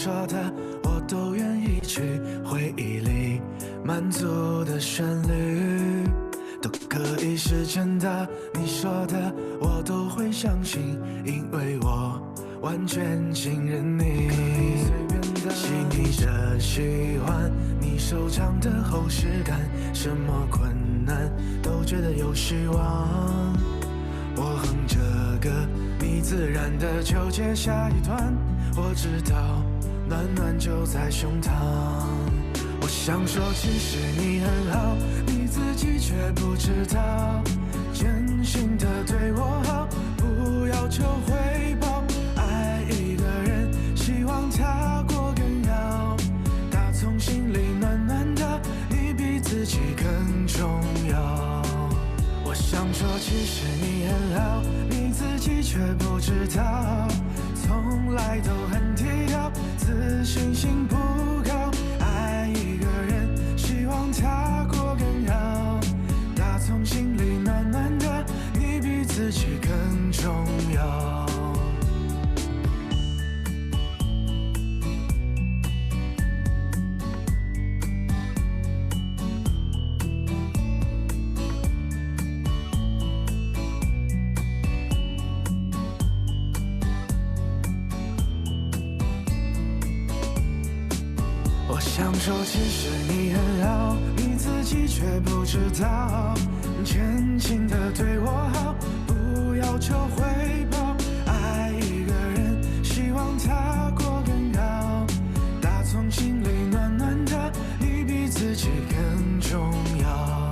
说的我都愿意去，回忆里满足的旋律都可以是真的，你说的我都会相信，因为我完全信任你。细腻的喜欢，你手掌的厚实感，什么困难都觉得有希望。我哼着歌，你自然的就接下一段，我知道暖暖就在胸膛。我想说其实你很好，你自己却不知道，真心的对我好，不要求回报。爱一个人，希望他过更好，打从心里暖暖的，你比自己更重要。我想说其实你很好，你自己却不知道，从来都很低调，自信心不高。爱一个人，希望他过更好，打从心里暖暖的，你比自己更重要。我想说其实你很好，你自己却不知道，真心的对我好，不要求回报。爱一个人，希望他过更好，打从心里暖暖的，你比自己更重要。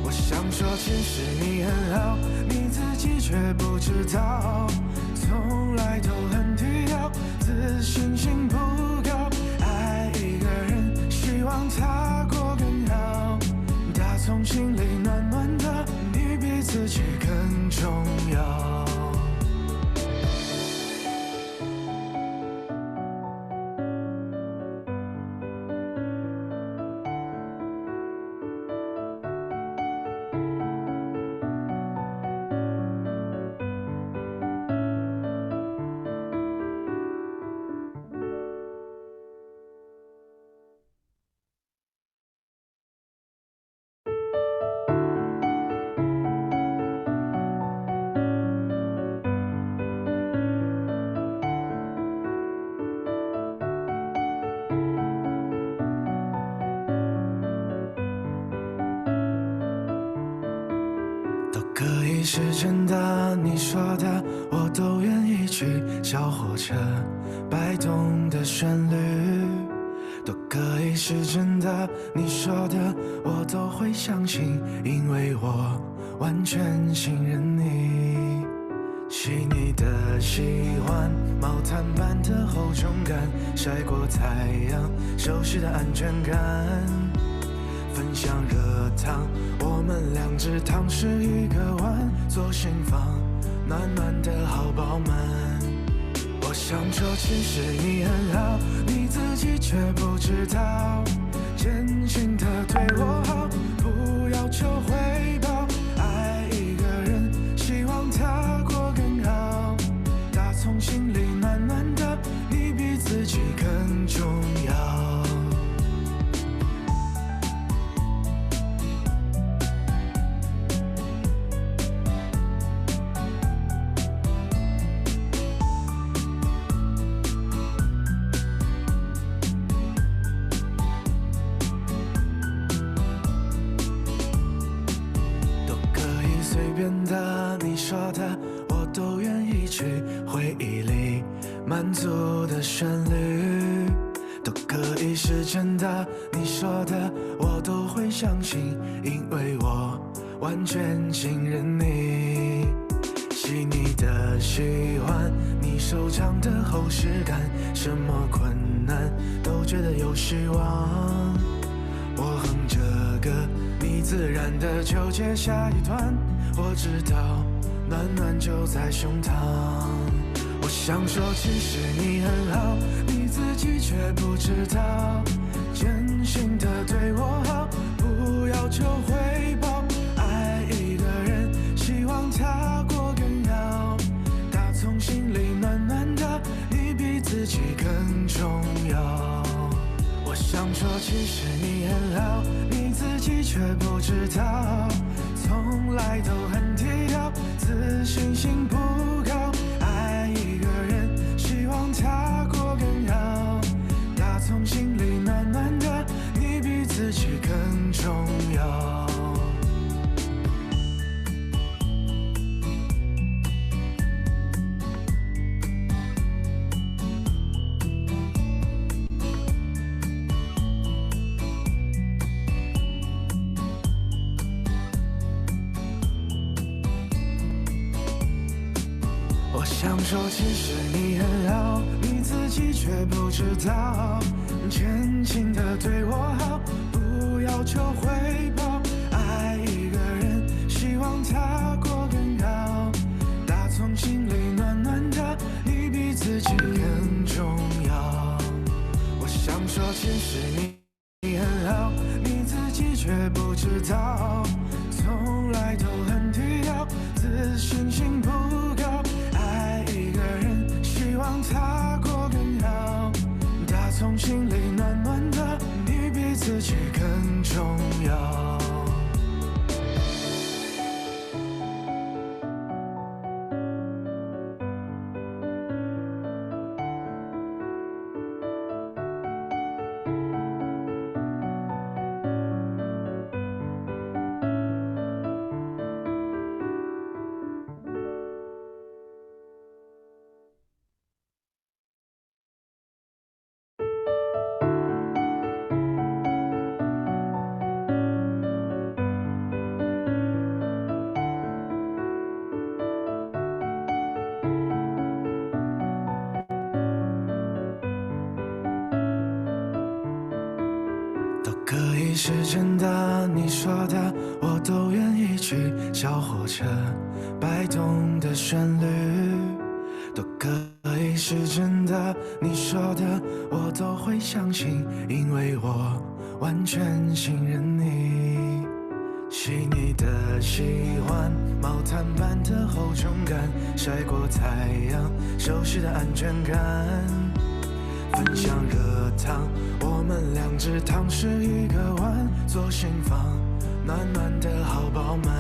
我想说其实你很好，你自己却不知道，从来都很低调，自信心不高。爱一个人，希望他过更好，打从心里暖暖的，你比自己更重要。可以是真的，你说的我都愿意去，小火车摆动的旋律都可以是真的，你说的我都会相信，因为我完全信任你。细腻的喜欢，毛毯般的厚重感，晒过太阳，熟悉的安全感。分享热汤，我们两只汤匙一个碗，左心房暖暖的好饱满。我想说其实你很好，你自己却不知道，真心的对我好，不要求回报。爱一个人，希望他过更好，打从心里暖暖的，你比自己更重要。你说的我都愿意去，回忆里满足的旋律都可以是真的，你说的我都会相信，因为我完全信任你。细腻的喜欢，你手掌的厚实感，什么困难都觉得有希望。我哼着歌，你自然的就接下一段，我知道暖暖就在胸膛。我想说其实你很好，你自己却不知道，真心的对我好，不要求回报。爱一个人，希望他过更好，打从心里暖暖的，你比自己更重其实你很好，你自己却不知道，从来都很低调，自信心不高，爱一个人，希望他过更好，打从心里暖暖的，你比自己更重要。我想说，其实你很好，你自己却不知道，真心的对我好，不要求回报，爱一个人，希望他过更好，打从心里暖暖的，你比自己更重要。我想说，其实你很好，你自己却不知道，从来都很低调，自信心不高，爱一个人，希望他过更好，打从心里暖暖的，你比自己更重要。都可以是真的，你说的我都愿意去。小火车摆动的旋律，都可以是真的，你说的我都会相信，因为我完全信任你。细腻的喜欢，毛毯般的厚重感，晒过太阳，熟悉的安全感。分享热汤，我们两只汤匙一个碗，左心房暖暖的好饱满。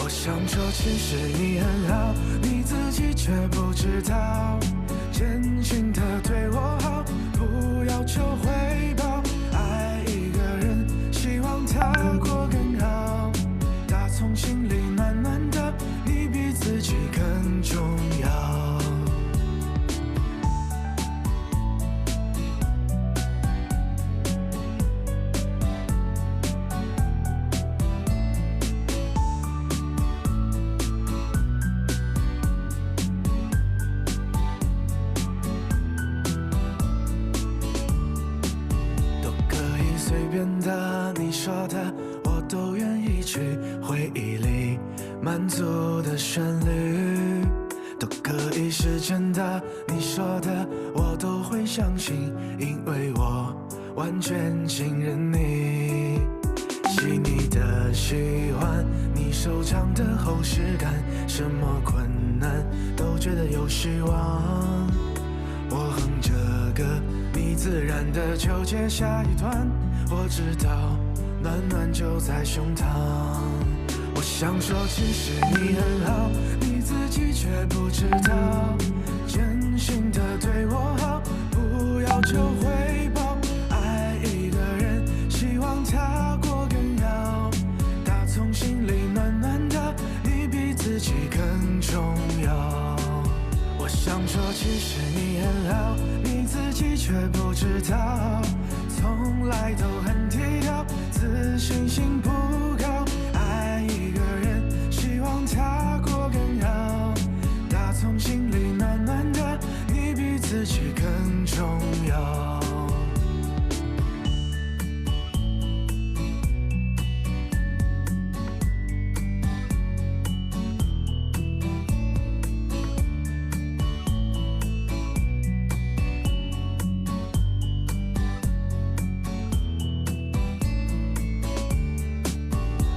我想说，其实你很好，你自己却不知道，真心的对我好，不要求回报，爱一个人，希望他过更好，打从心里暖暖的，你比自己更重要。随便的，你说的我都愿意去。回忆里满足的旋律，都可以是真的，你说的我都会相信，因为我完全信任你。细腻的喜欢，你手掌的厚实感，什么困难都觉得有希望。我哼着歌，你自然的就接下一段，我知道暖暖就在胸膛。我想说，其实你很好，你自己却不知道，真心的对我好，不要求回报，爱一个人，希望他过更好，打从心里暖暖的，你比自己更重要。我想说，其实你很好，你自己却不知道，从来都很低调，自信心不高，爱一个人，希望他过更好，打从心里暖暖的，你比自己更重要。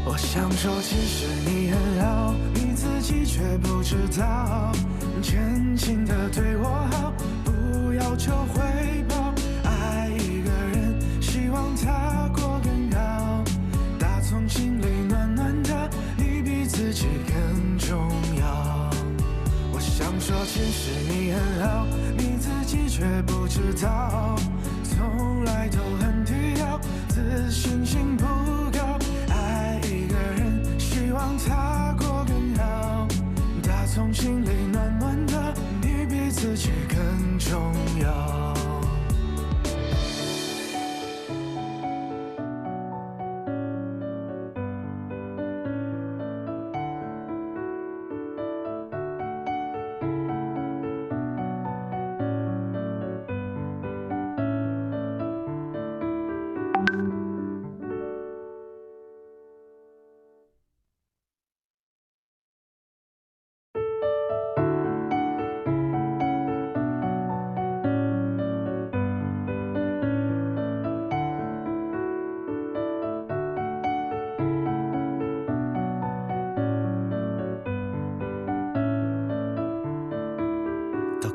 我想说，其实你很好，你自己却不知道，真心的对我好，不要求回报，爱一个人，希却不知道，从来都很低调，自信心不高。爱一个人，希望他过更好，打从心里暖暖的，你比自己更重要。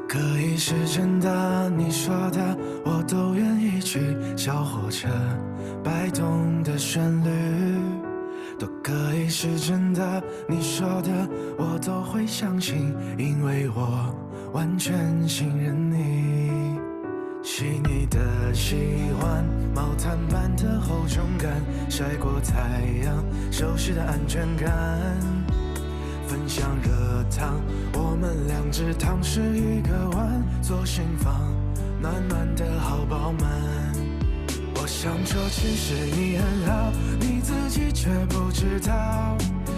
可以是真的，你说的我都愿意去。小火车摆动的旋律，都可以是真的，你说的我都会相信，因为我完全信任你。细腻的喜欢，毛毯般的厚重感，晒过太阳，熟悉的安全感。分享热汤，我们两只汤匙一个碗，左心房暖暖的好饱满。我想说其实你很好，你自己却不知道，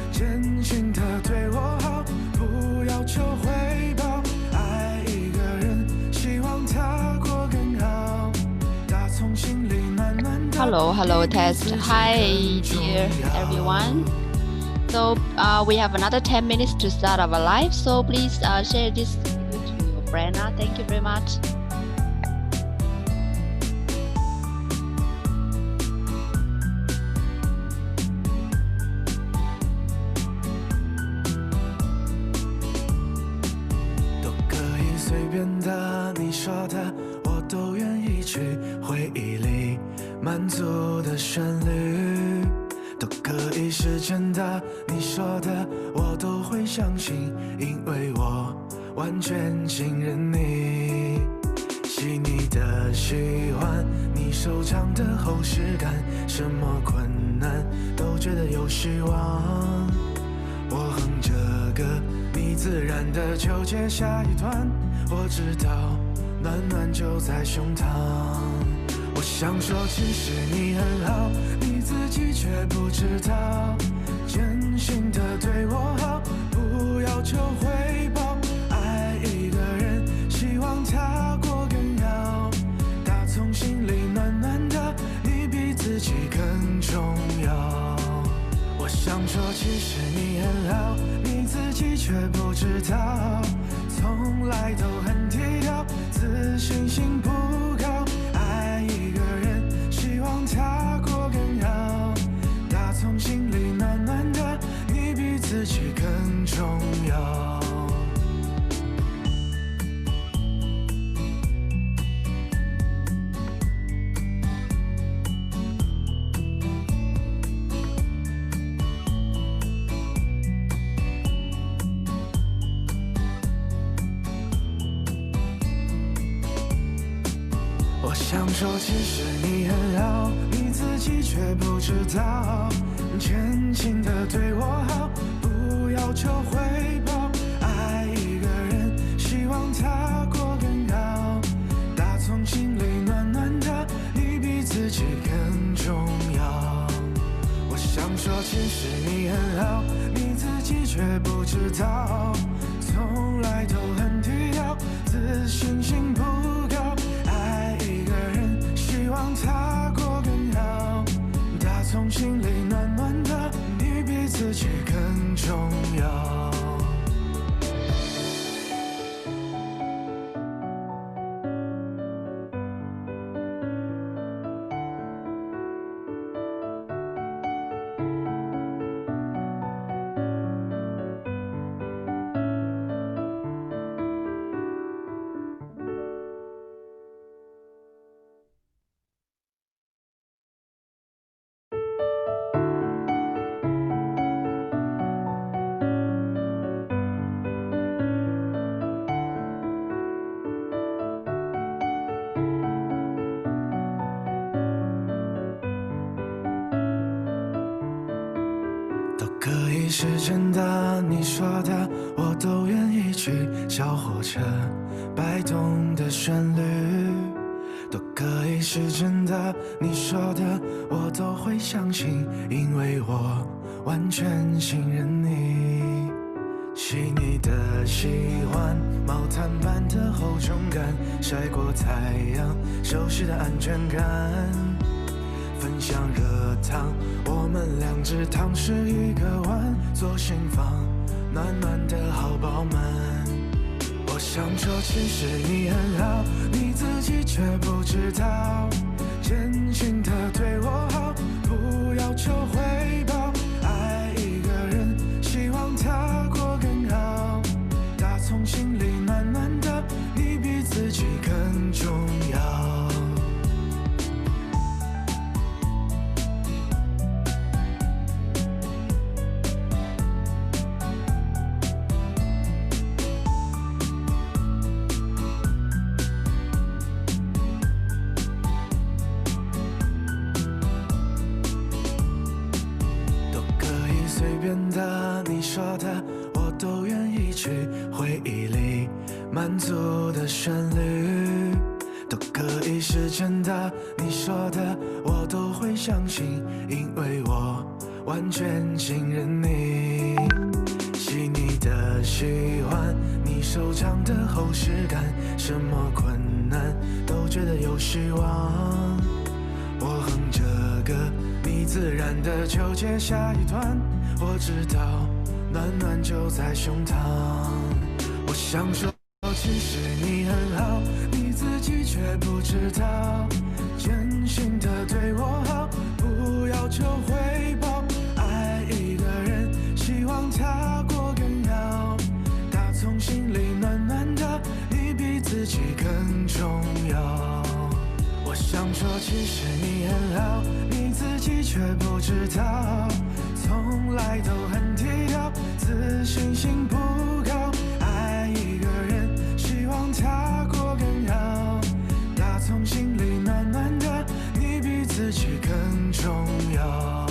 真心的对我好，不要求回报。爱一个人，希望他过更好，打从心里暖暖的。 Hello, test. Hi, dear everyone.So we have another 10 minutes to start our live. So please share this video to your friend. Thank you very much. 都可以随便的，你说的我都愿意去。回忆里满足的旋律。都可以是真的，你说的我都会相信，因为我完全信任你。细腻的喜欢，你手掌的厚实感，什么困难都觉得有希望。我哼着歌，你自然的就接下一段，我知道暖暖就在胸膛。我想说其实你很好，你自己却不知道，真心的对我好，不要求回报。爱一个人，希望他过更好，打从心里暖暖的，你比自己更重要。我想说其实你很好，你自己却不知道，从来都很低调，自信心不高。爱一个人，希望他过更好，打从心里暖暖的，你比自己更重要。我想说其实你很好，你自己却不知道，真心的对我好，不要求回报。爱一个人，希望他过更好，打从心里暖暖的，你比自己更重要。我想说其实你很好，你自己却不知道，从来都很低调，自信心不高。希望他过更好，打从心里暖暖的，你比自己更重要。以是真的，你说的我都愿意去。小火车摆动的旋律，都可以是真的，你说的我都会相信，因为我完全信任你。细腻的喜欢，毛毯般的厚重感，晒过太阳，熟悉的安全感。分享热汤，我们2只汤匙一个碗，左心房暖暖的好饱满。我想说其实你很好，你自己却不知道，真心的对我好，不要求回报。爱一个人，希望他过更好，打从心里暖暖的，你比自己更重要。你说的我都愿意去，回忆里满足的旋律都可以是真的，你说的我都会相信，因为我完全信任你。细腻的喜欢，你手掌的厚实感，什么困难都觉得有希望。我哼着歌，你自然的就接下一段，我知道暖暖就在胸膛。我想说其实你很好，你自己却不知道，真心的对我好，不要求回报。爱一个人，希望他过更好，打从心里暖暖的，你比自己更重要。我想说其实你很好，你自己却不知道，从来都很低调，自信心不高。爱一个人，希望他过更好，打从心里暖暖的，你比自己更重要。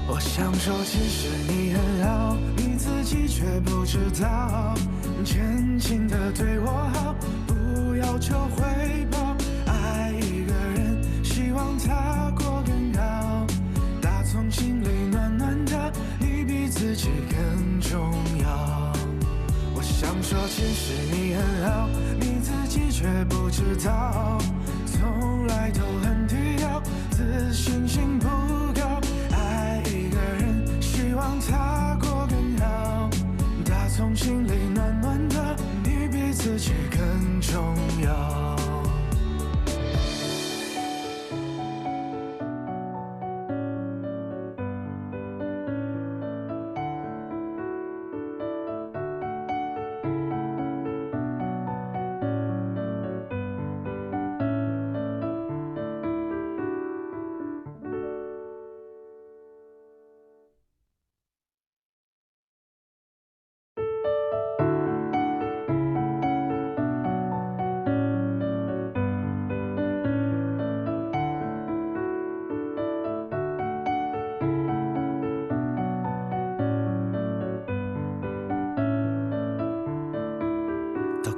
我想说其实你很好，你自己却不知道，真心的对我好，不要求回报。爱一个人，希望他过更好，打从心里暖暖的，你比自己更重要。我想说其实你很好，你自己却不知道，从来都很低调，自信心不高。希望他过更好，打从心里暖暖的，你比自己更重要。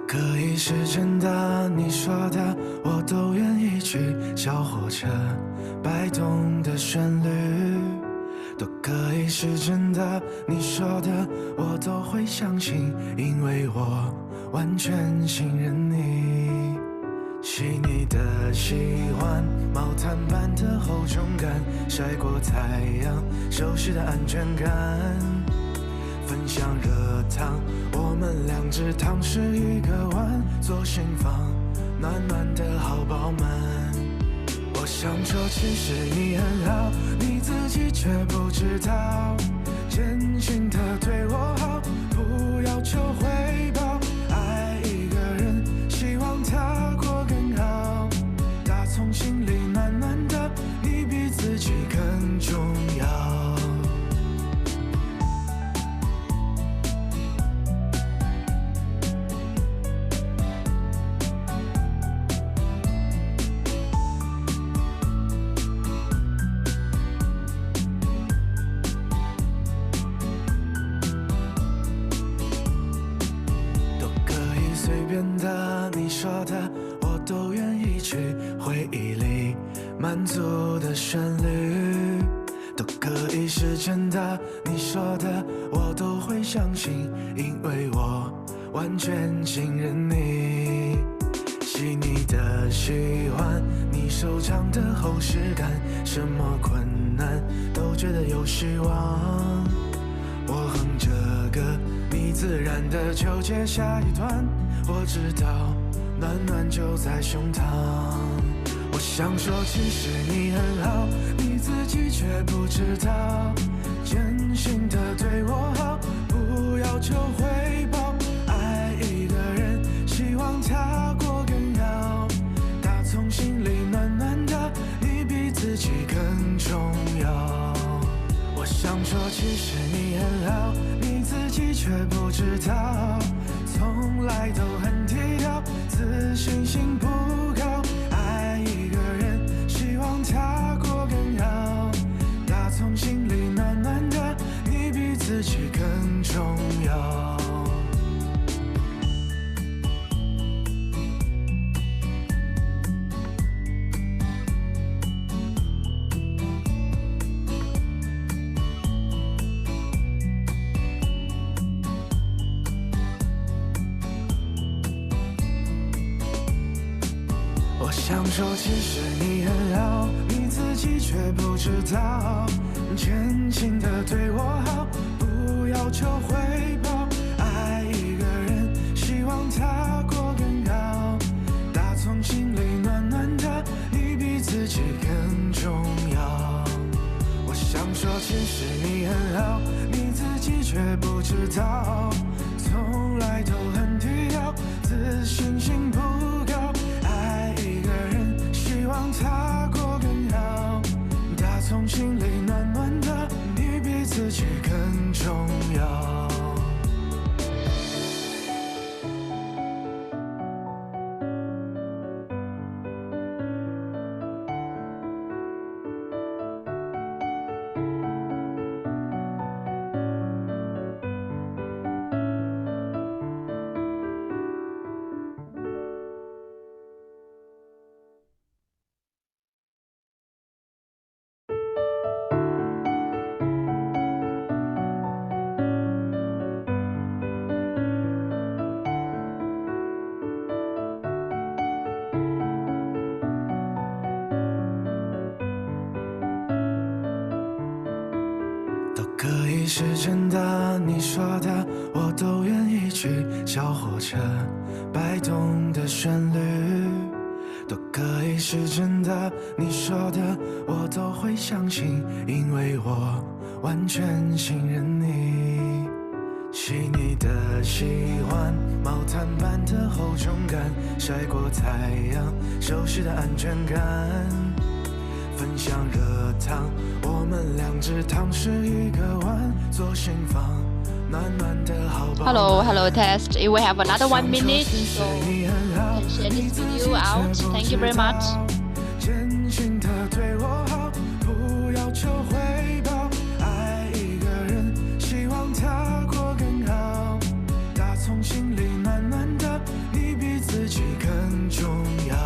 可以是真的，你说的我都愿意去。小火车摆动的旋律都可以是真的，你说的我都会相信，因为我完全信任你。细腻的喜欢，毛毯般的厚重感，晒过太阳，熟悉的安全感。分享热汤，我们2只汤匙一个碗，左心房暖暖的好饱满。我想说其实你很好，你自己却不知道，真心的对我好，不要求回报。爱一个人，希望他过更好，打从心里暖暖的，你随便的，你说的我都愿意去。回忆里满足的旋律，都可以是真的。你说的我都会相信，因为我完全信任你。细腻的喜欢，你手掌的厚实感，什么困难都觉得有希望。我哼着歌，你自然的就接下一段。我知道暖暖就在胸膛。我想说其实你很好，你自己却不知道。真心的对我好，不要求回报。爱一个人，希望他过更好。打从心里暖暖的，你比自己更重要。我想说其实你很好，你自己却不知道。从来都很低调，自信心不高。爱一个人，希望他过更好。打从心里暖暖的，你比自己更重要。我想说其实你很好，你自己却不知道。真心的对我好，不要求回报。爱一个人，希望他过更好。打从心里暖暖的，你比自己更重要。我想说其实你很好，你自己却不知道。从来都很低调，自信心不高。爱一个人，希望他过更好。打从心里暖暖的，你比自己更重要。都可以是真的，你说的我都愿意去。小火车摆动的旋律，都可以是真的，你说的我都会相信，因为我完全信任你。细腻的喜欢，毛毯般的厚重感，晒过太阳，熟悉的安全感。分享热汤，我们两只汤是一个碗，左心房暖暖的好饱满。Hello, test. We have another 1 minute, so you can share this video out. Thank you very much. 真心的对我好，不要求回报。爱一个人，希望他过更好。打从心里暖暖的，你比自己更重要。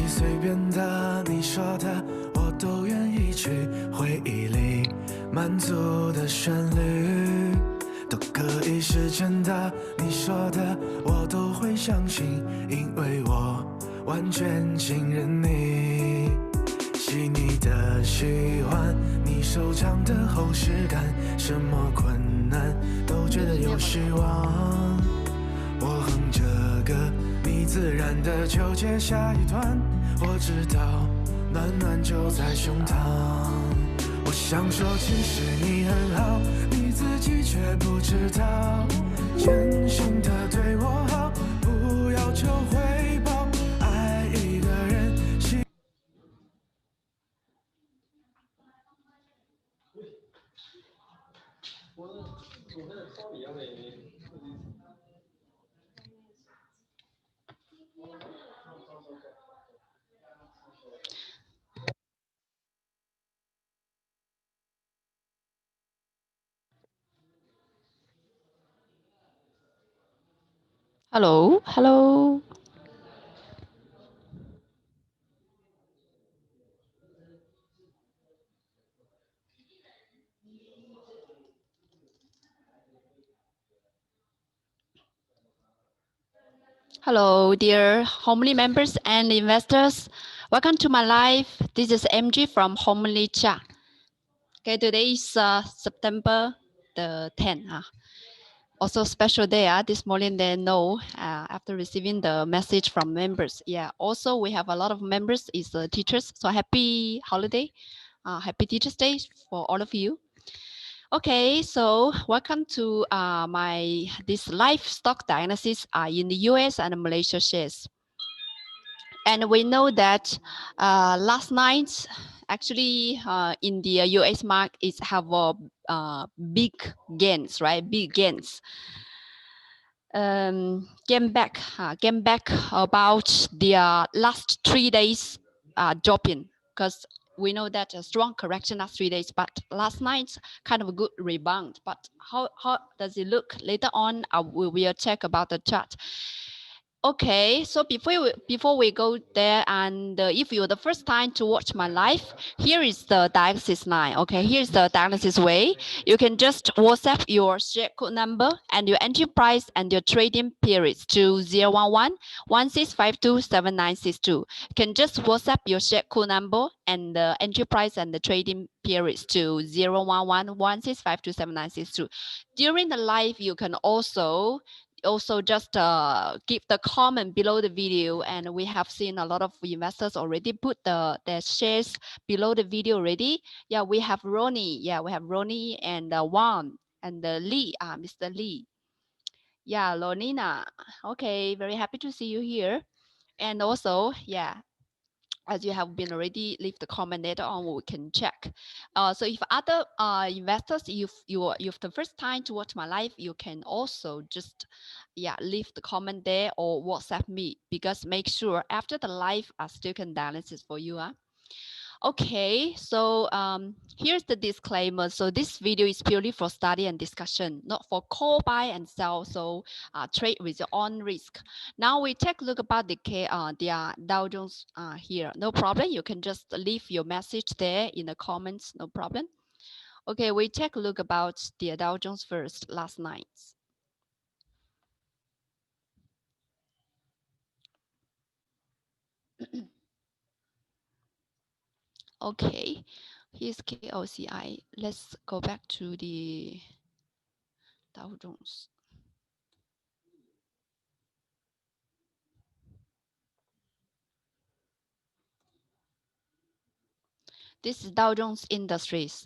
随便的，你说的我都愿意去。回忆里满足的旋律，都可以是真的。你说的我都会相信，因为我完全信任你。细腻的喜欢，你手掌的厚实感，什么困难都觉得有希望。我哼着歌，你自然的就接下一段。我知道暖暖就在胸膛。我想说其实你很好，你自己却不知道。真心的对我好，不要求回报。爱一个人， Hello, hello. Hello, dear Homely members and investors. Welcome to my live. This is MG from Homely Chat. Okay, today is September the 10th. Also special day. This morning they know after receiving the message from members. Yeah. Also we have a lot of members is teachers. So happy holiday, happy Teachers Day for all of you. Okay, so welcome to this live stock diagnosis in the US and Malaysia shares. And we know that last night, actually, in the US market, it have big gains, right? Big gains. Came back about the last 3 days dropping, because we know that a strong correction last 3 days, but last night kind of a good rebound. But how does it look later on? We will check about the chart. Okay, so before we go there, and if you're the first time to watch my live, here is the diagnosis line. Okay, here's the diagnosis way. You can just WhatsApp your share code number and your entry price and your trading periods to 011-1652-7962. You can just WhatsApp your share code number and the entry price and the trading periods to 011-1652-7962. During the live, you can also just keep the comment below the video, and we have seen a lot of investors already put their shares below the video already. Yeah, we have Ronnie. Yeah, we have Ronnie and Juan and Lee, Mr. Lee. Yeah, Lonina. Okay, very happy to see you here. And also, yeah, as you have been already, leave the comment later on, we can check. So if other investors, if you're the first time to watch my live, you can also just leave the comment there or WhatsApp me, because make sure after the live I still can diagnosis for you. Okay, so here's the disclaimer. So this video is purely for study and discussion, not for call, buy, and sell. So trade with your own risk. Now we take a look about the Dow Jones here. No problem. You can just leave your message there in the comments. No problem. Okay, we take a look about the Dow Jones first last night. Okay, here's KOCI. Let's go back to the Dow Jones. This is Dow Jones Industries.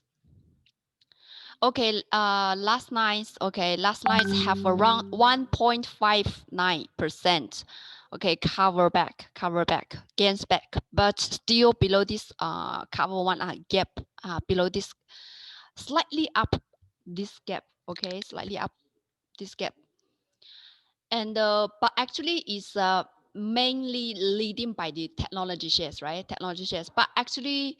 Okay, last night have around 1.59%. Okay, cover back, gains back, but still below this cover one gap, below this, slightly up this gap. Okay, slightly up this gap. And but actually is mainly leading by the technology shares, right? Technology shares. But actually,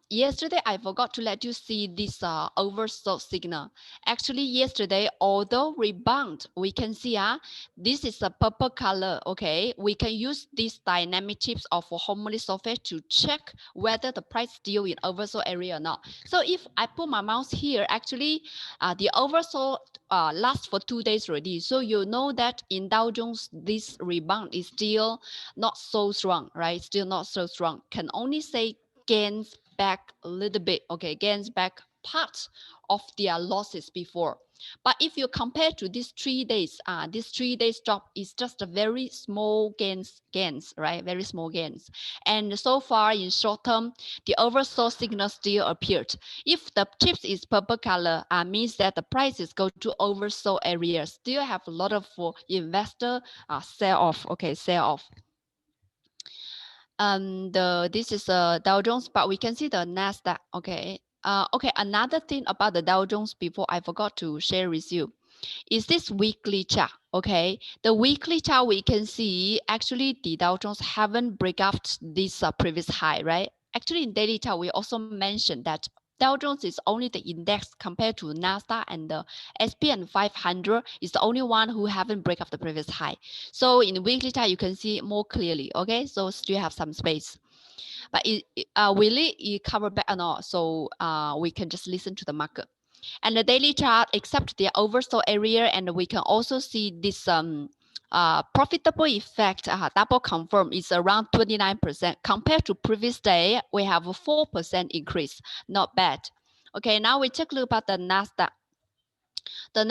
yesterday I forgot to let you see this oversold signal. Actually, yesterday, although rebound, we can see this is a purple color. Okay, we can use these dynamic chips of Homely software to check whether the price still in oversold area or not. So if I put my mouse here, actually, the oversold lasts for 2 days already. So you know that in Dow Jones, this rebound is still not so strong, right? Still not so strong. Can only say gains back a little bit. Okay, gains back part of their losses before. But if you compare to these 3 days, this 3 days drop is just a very small gains, right? Very small gains. And so far in short term, the oversold signal still appeared. If the chips is purple color, means that the prices go to oversold area. Still have a lot of investor sell off. Okay, sell off. And this is Dow Jones, but we can see the Nasdaq. Okay, Okay, another thing about the Dow Jones before I forgot to share with you is this weekly chart. Okay, the weekly chart we can see actually the Dow Jones haven't break out this previous high, right? Actually, in daily chart we also mentioned that Dow Jones is only the index compared to Nasdaq and the SP and 500 is the only one who haven't break up the previous high. So in the weekly chart you can see more clearly. Okay, so still have some space. But will it cover back or not? So we can just listen to the market. And the daily chart, except the oversold area, and we can also see this profitable effect double confirm is around 29% compared to previous day. We have a 4% increase, not bad. Okay, now we take a look at the Nasdaq. The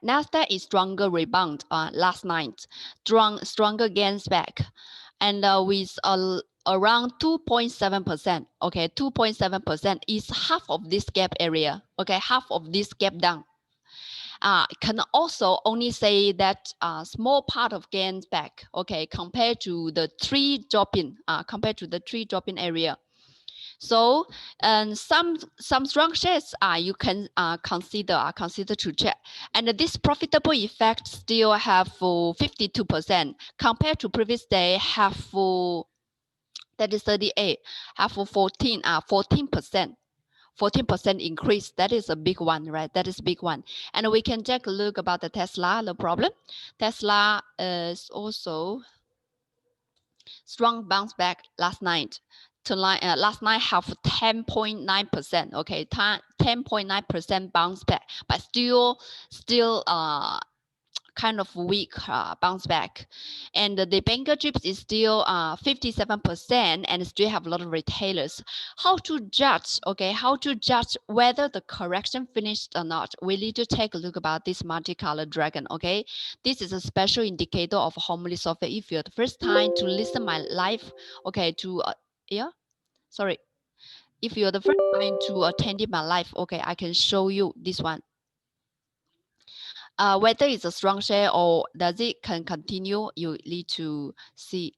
Nasdaq is stronger rebound last night, stronger gains back, and with around 2.7%. Okay, 2.7% is half of this gap area. Okay, half of this gap down. Can also only say that small part of gains back. Okay, compared to the three dropping area. So, and some strong shares you can consider to check. And this profitable effect still have 52% compared to previous day have that is 38, have 14%. 14% increase. That is a big one, right? That is a big one. And we can take a look about the Tesla, no problem. Tesla is also strong bounce back last night. Last night have 10.9%. Okay, 10.9% bounce back, but still kind of weak bounce back. And the banker chips is still 57% and still have a lot of retailers. How to judge, okay, how to judge whether the correction finished or not? We need to take a look about this multicolored dragon, okay? This is a special indicator of homely software. If you're the first time to listen my live, okay, sorry. If you're the first time to attend my live, okay, I can show you this one. Whether it's a strong share or does it can continue, you need to see.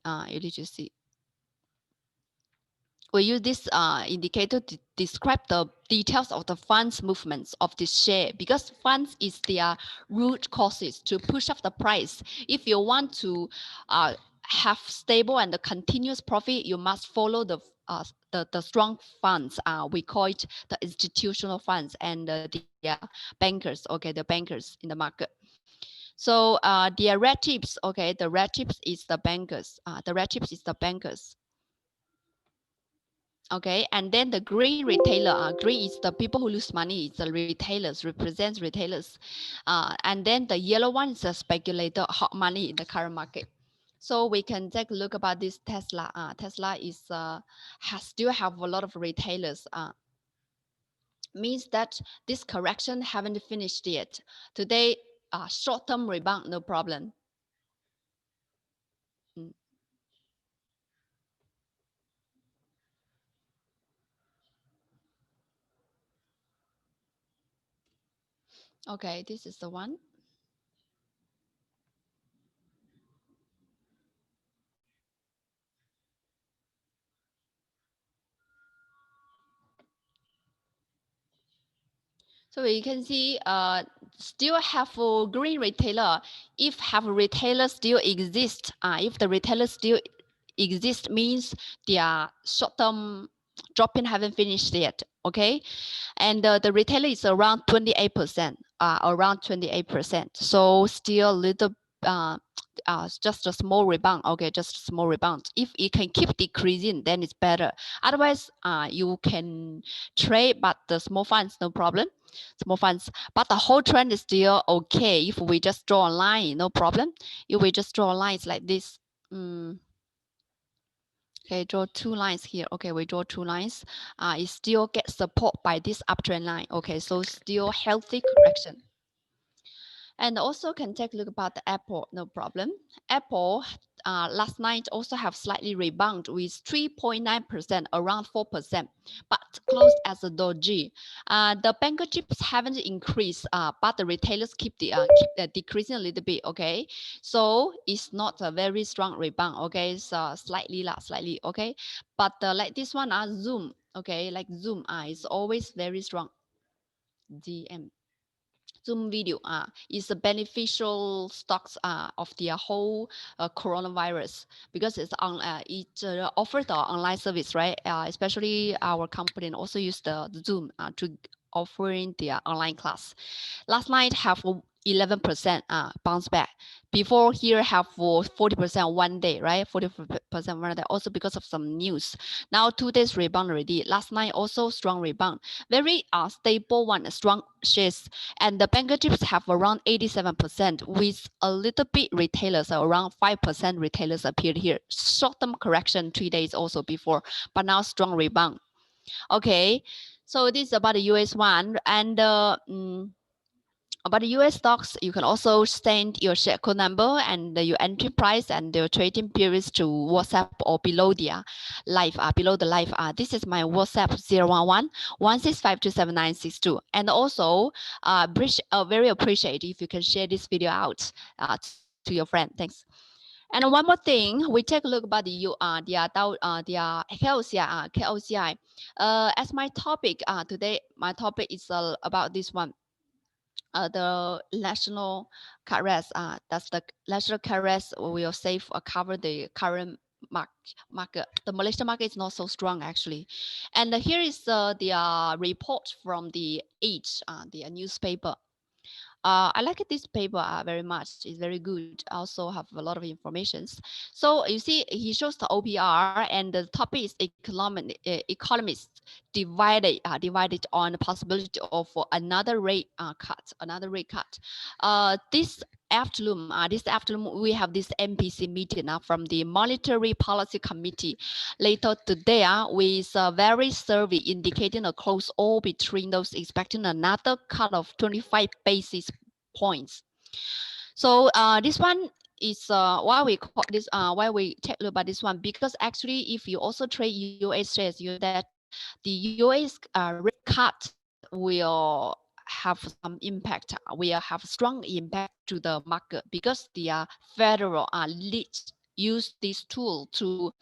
We use this indicator to describe the details of the fund's movements of this share, because funds is their root causes to push up the price. If you want to have stable and continuous profit, you must follow the strong funds. We call it the institutional funds and the bankers. Okay, the bankers in the market. So the red tips, okay, the red tips is the bankers. The red tips is the bankers. Okay, and then the green retailer, green is the people who lose money. It's the retailers, represents retailers. And then the yellow one is a speculator, hot money in the current market. So we can take a look about this Tesla. Tesla is still have a lot of retailers. Means that this correction haven't finished yet. Today, short-term rebound, no problem. Mm. Okay, this is the one. So you can see still have a green retailer. If have a retailer still exist, if the retailer still exist means their short-term drop-in haven't finished yet, okay? And the retailer is around 28%, around 28%. So still a little, just a small rebound, okay, just a small rebound. If it can keep decreasing, then it's better. Otherwise, you can trade, but the small funds, no problem. Small funds, but the whole trend is still okay. If we just draw a line, no problem. If we just draw lines like this, okay, draw two lines here. Okay, we draw two lines. It still gets support by this uptrend line. Okay, so still healthy correction. And also can take a look about the Apple, no problem. Apple last night also have slightly rebound with 3.9%, around 4%, but closed as a doji. The banker chips haven't increased, but the retailers keep decreasing a little bit. Okay, so it's not a very strong rebound. Okay, it's slightly. Okay, but like this one, Zoom. Okay, like Zoom, is always very strong. GM. Zoom video is a beneficial stocks of the whole coronavirus, because it's on it offers the online service, right? Especially our company also use the Zoom to offering the online class. Last night have 11% bounce back. Before here have 40% one day, right? 40% one day, also because of some news. Now 2 days rebound already. Last night also strong rebound. Very stable one, strong shares. And the banker chips have around 87% with a little bit retailers, around 5% retailers appeared here. Short-term correction 3 days also before, but now strong rebound. Okay, so this is about the US one. And about the US stocks, you can also send your share code number and your entry price and your trading periods to WhatsApp or below the live, below the live. This is my WhatsApp 011-1652792. And also, very appreciate if you can share this video out to your friend. Thanks. And one more thing, we take a look about the KOCI. As my topic today, my topic is about this one. The national carriers, that's the national carriers will save cover the current market. The Malaysian market is not so strong actually. And here is the report from the Age, the newspaper. I like this paper very much. It's very good. Also have a lot of informations. So you see, he shows the OPR, and the topic is economists divided on the possibility of another rate cut. This afternoon we have this MPC meeting from the Monetary Policy Committee later today with a very survey indicating a close all between those expecting another cut of 25 basis points. So this one is why we call this why we take a look at this one, because actually if you also trade US shares, you know that the US rate cut will have some impact, will have strong impact to the market, because the federal leads use this tool to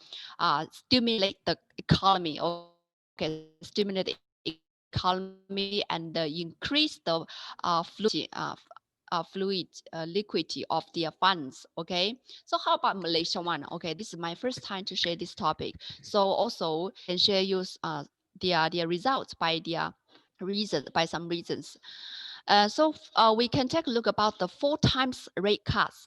stimulate the economy. Okay, stimulate the economy and increase the liquidity of their funds. Okay, so how about Malaysia one? Okay, this is my first time to share this topic, so also can share use their results by their reasons, by some reasons. So we can take a look about the 4 times rate cuts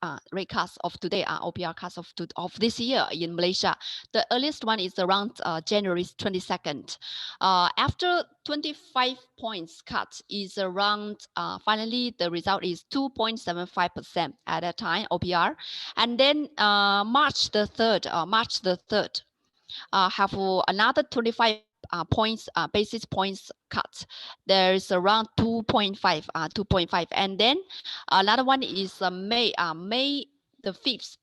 of today, OPR cuts of this year in Malaysia. The earliest one is around January 22nd. After 25 points cut is around, finally the result is 2.75% at that time, OPR. And then March the 3rd, have another 25 basis points cut. There is around 2.5, and then another one is May the 5th,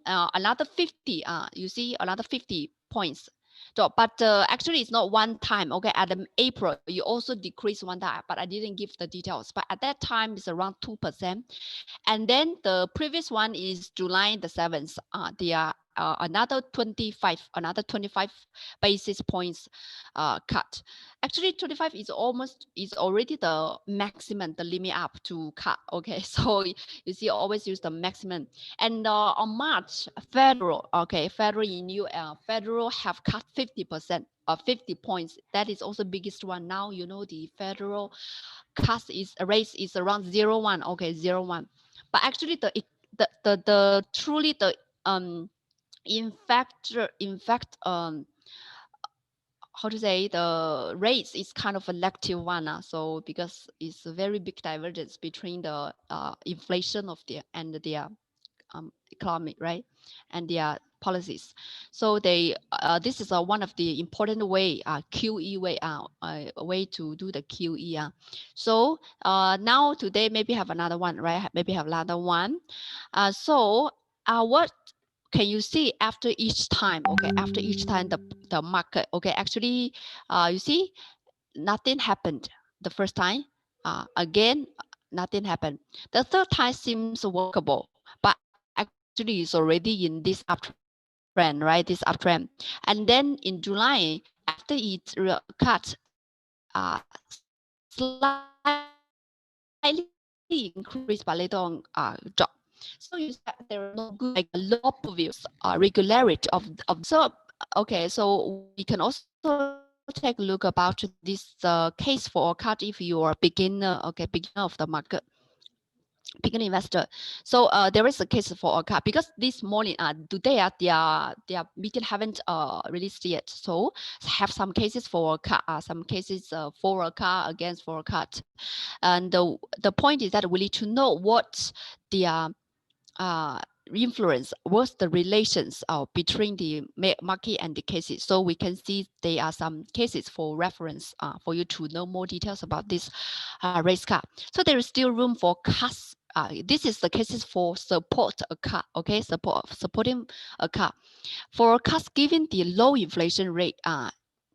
another 50. You see another 50 points. So, but actually it's not one time. Okay, at April you also decrease one time, but I didn't give the details. But at that time it's around 2%. And then the previous one is July the 7th. Another 25 basis points cut. Actually 25 is already the maximum, the limit up to cut. Okay, so you see always use the maximum. And on March, federal have cut 50%, 50 points. That is also biggest one. Now you know the federal cut rate is around 0.1. Okay, 0.1. But actually the truly the in fact how to say, the rates is kind of a elective one. So because it's a very big divergence between the inflation of their economy, right, and their policies. So they this is one of the important way, QE way, way to do the QE. So now today maybe have another one, right? Maybe have another one. So what can you see after each time, okay, after each time the market, okay, actually, you see nothing happened the first time, again, nothing happened. The third time seems workable, but actually it's already in this uptrend, right? This uptrend. And then in July, after it cut, slightly increased but later on drop. So you see that there is no good low previous regularity of this chart. So okay, so we can also take a look about this case for a cut if you are beginner, okay, beginner of the market, beginner investor. So there is a case for a cut because this morning, today, their meeting haven't released yet. So have some cases for a cut, some cases for a cut, against for a cut. And the point is that we need to know what the influence, what's the relations between the market and the cases. So we can see there are some cases for reference for you to know more details about this race cut. So there is still room for cuts. This is the cases for support a cut, okay, supporting a cut. For cuts given the low inflation rate,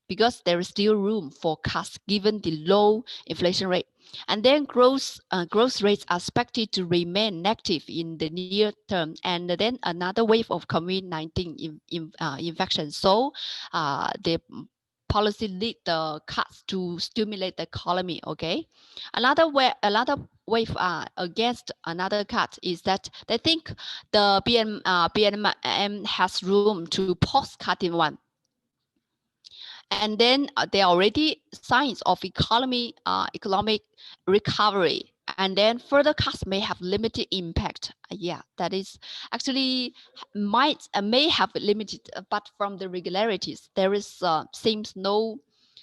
because there is still room for cuts given the low inflation rate. And then growth rates are expected to remain negative in the near term. And then another wave of COVID-19 infection. So the policy lead the cuts to stimulate the economy. Okay, another wave against another cut is that they think the BNM has room to pause cutting one. And then there are already signs of economic recovery. And then further cuts may have limited impact. Yeah, that is actually may have limited, but from the regularities, there is seems no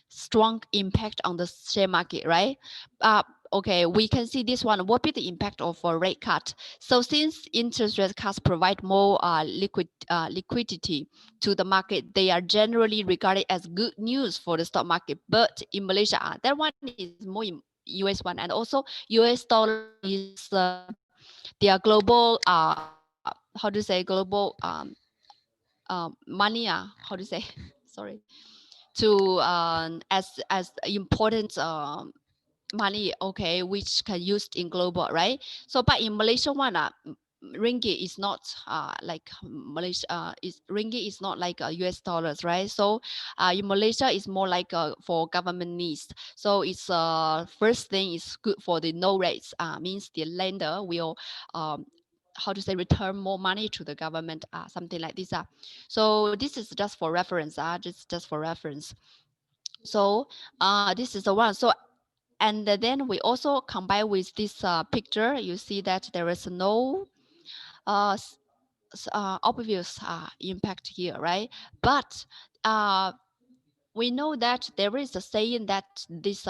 strong impact on the share market, right? Okay, we can see this one. What be the impact of a rate cut? So since interest rate cuts provide more liquidity to the market, they are generally regarded as good news for the stock market. But in Malaysia, that one is more in US one, and also US dollar is their global how to say global money, how to say sorry, to as important money, okay, which can used in global, right? So but in Malaysia one, ringgit is not like Malaysia is ringgit is not like US dollars, right? So in Malaysia is more like for government needs. So it's first thing is good for the no rates, means the lender will how to say return more money to the government, something like this. So this is just for reference, just for reference. So this is the one. So and then we also combine with this picture, you see that there is no obvious impact here, right? But we know that there is a saying that this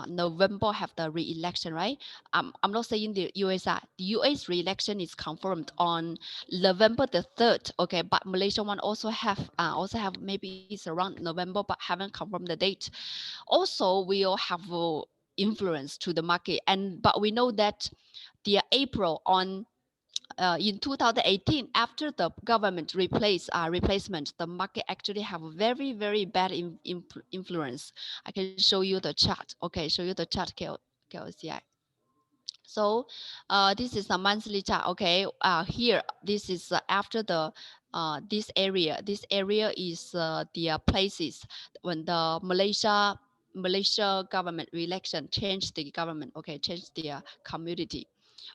November have the re-election, right? I'm not saying the USA. The US re-election is confirmed on November the 3rd. Okay, but Malaysia one also have maybe it's around November, but haven't confirmed the date. Also, will have influence to the market, but we know that the April on in 2018, after the government replacement, the market actually have a very, very bad influence. I can show you the chart. Okay, show you the chart, KOCI. So this is a monthly chart. Okay, here, this is after the this area. This area is the places when the Malaysia government election changed the government. Okay, changed the community.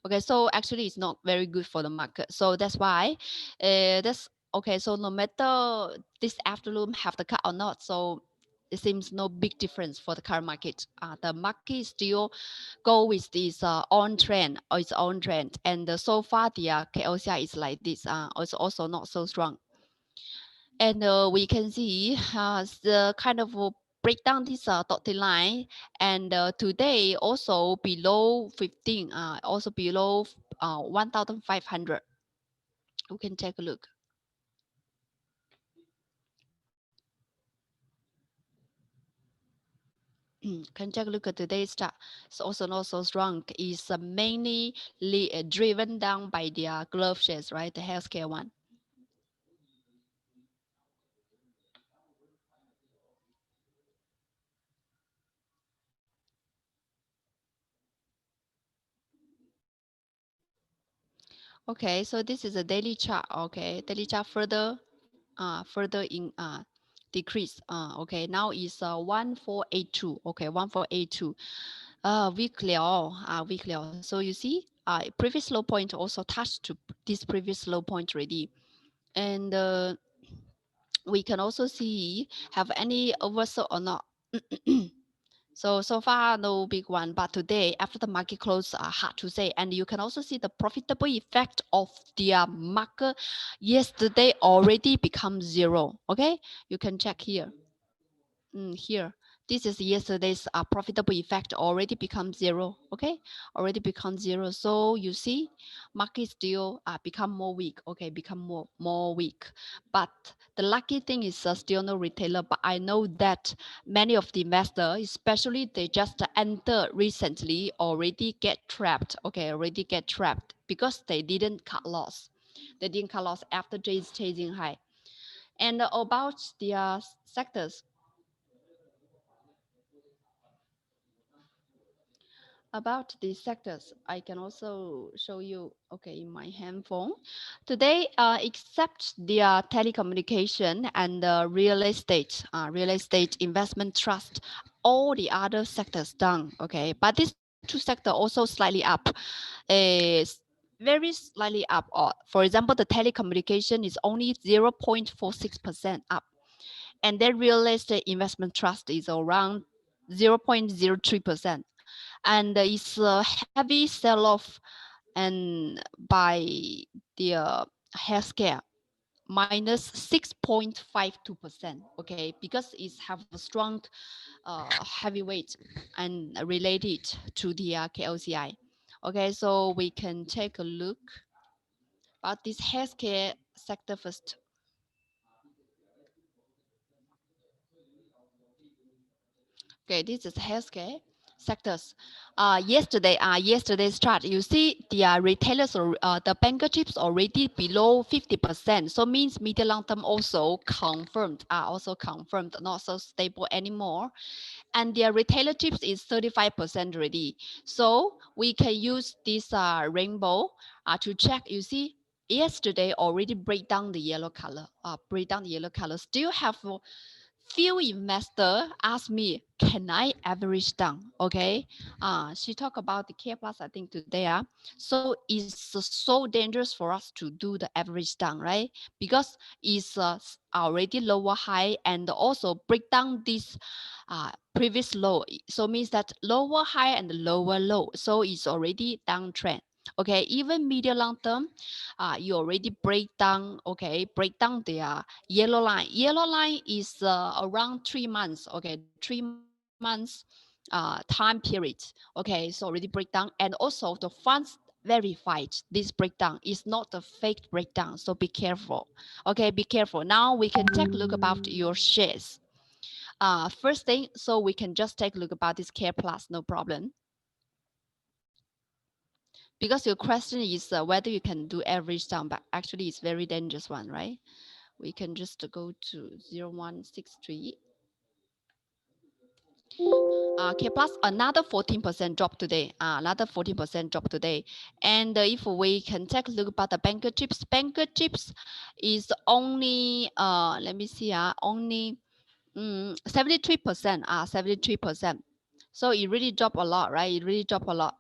Okay, so actually it's not very good for the market. So that's why that's okay. So no matter this afternoon have the cut or not, so it seems no big difference for the current market. The market still go with this on trend or its own trend, and so far the KOCI is like this. It's also not so strong, and we can see the kind of break down this dotted line, and today also below 15, also below 1,500. We can take a look. Can take a look at today's chart. It's also not so strong. It's mainly driven down by the glove shares, right? The healthcare one. Okay, so this is a daily chart. Okay, daily chart further in decrease. Okay, now is 1482. Okay, 1482. Weekly weekly. So you see, previous low point also touched to this previous low point already, and we can also see have any oversold or not. So far, no big one. But today, after the market close, hard to say. And you can also see the profitable effect of the market yesterday already become zero. Okay, you can check here. Here, this is yesterday's profitable effect already become zero. Okay, already become zero. So you see, market still become more weak. Okay, become more weak. But the lucky thing is still no retailer. But I know that many of the investors, especially they just enter recently, already get trapped. Okay, already get trapped because they didn't cut loss. They didn't cut loss after chasing high. And about the sectors. About the sectors, I can also show you, okay, in my handphone. Today, except the telecommunication and real estate investment trust, all the other sectors down, okay? But these two sectors also slightly up, is very slightly up. Or for example, the telecommunication is only 0.46% up. And then real estate investment trust is around 0.03%, and it's a heavy sell-off and by the healthcare minus 6.52%. Okay, because it's have a strong heavyweight and related to the KOCI. Okay, so we can take a look about this healthcare sector first. Okay, this is healthcare sectors. Yesterday's chart, you see the retailers or the banker chips already below 50%. So means medium long term also confirmed, not so stable anymore. And their retailer chips is 35% already. So we can use this rainbow to check. You see, yesterday already break down the yellow color. Still have few investor ask me, can I average down? Okay. She talked about the K plus, I think today. So it's so dangerous for us to do the average down, right? Because it's already lower high and also break down this previous low. So means that lower high and lower low. So it's already downtrend. Okay, even medium long term, you already break down the yellow line. Yellow line is around 3 months. Okay, 3 months time period. Okay, so already break down, and also the funds verified this breakdown is not a fake breakdown. So be careful. Okay, be careful. Now we can take a look about your shares. First thing, so we can just take a look about this Care Plus, no problem. Because your question is whether you can do average down, but actually it's very dangerous one, right? We can just go to 0163. K plus another 14% drop today. Another 14% drop today. And if we can take a look about the banker chips is only let me see, only 73%. 73%. So it really dropped a lot, right? It really dropped a lot.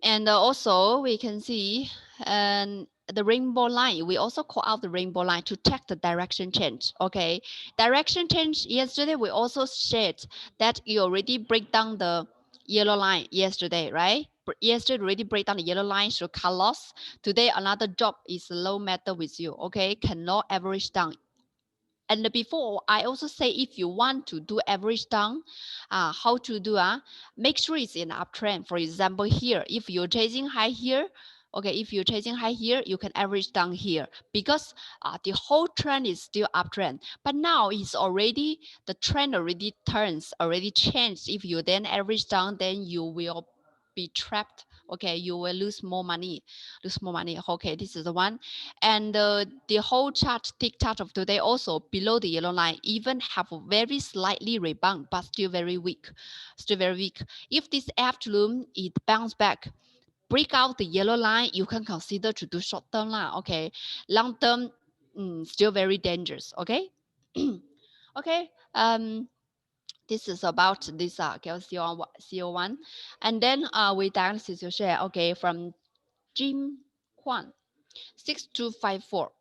And also we can see and the rainbow line, we also call out the rainbow line to check the direction change. Okay, direction change. Yesterday we also shared that you already break down the yellow line yesterday, right? Yesterday already break down the yellow line through cut loss. Today another drop is low matter with you. Okay, cannot average down. And before, I also say if you want to do average down, how to do, make sure it's in uptrend. For example, here, if you're chasing high here, okay, if you're chasing high here, you can average down here because the whole trend is still uptrend. But now it's already, the trend already turns, already changed. If you then average down, then you will be trapped. Okay, you will lose more money. Okay, this is the one. And the whole chart, tick chart of today also below the yellow line, even have a very slightly rebound, but still very weak. Still very weak. If this afternoon it bounce back break out the yellow line, you can consider to do short term lah. Okay, long term still very dangerous. Okay. Okay. This is about this CO1, and then we diagnosis your share. Okay, from Jim Kwan 6254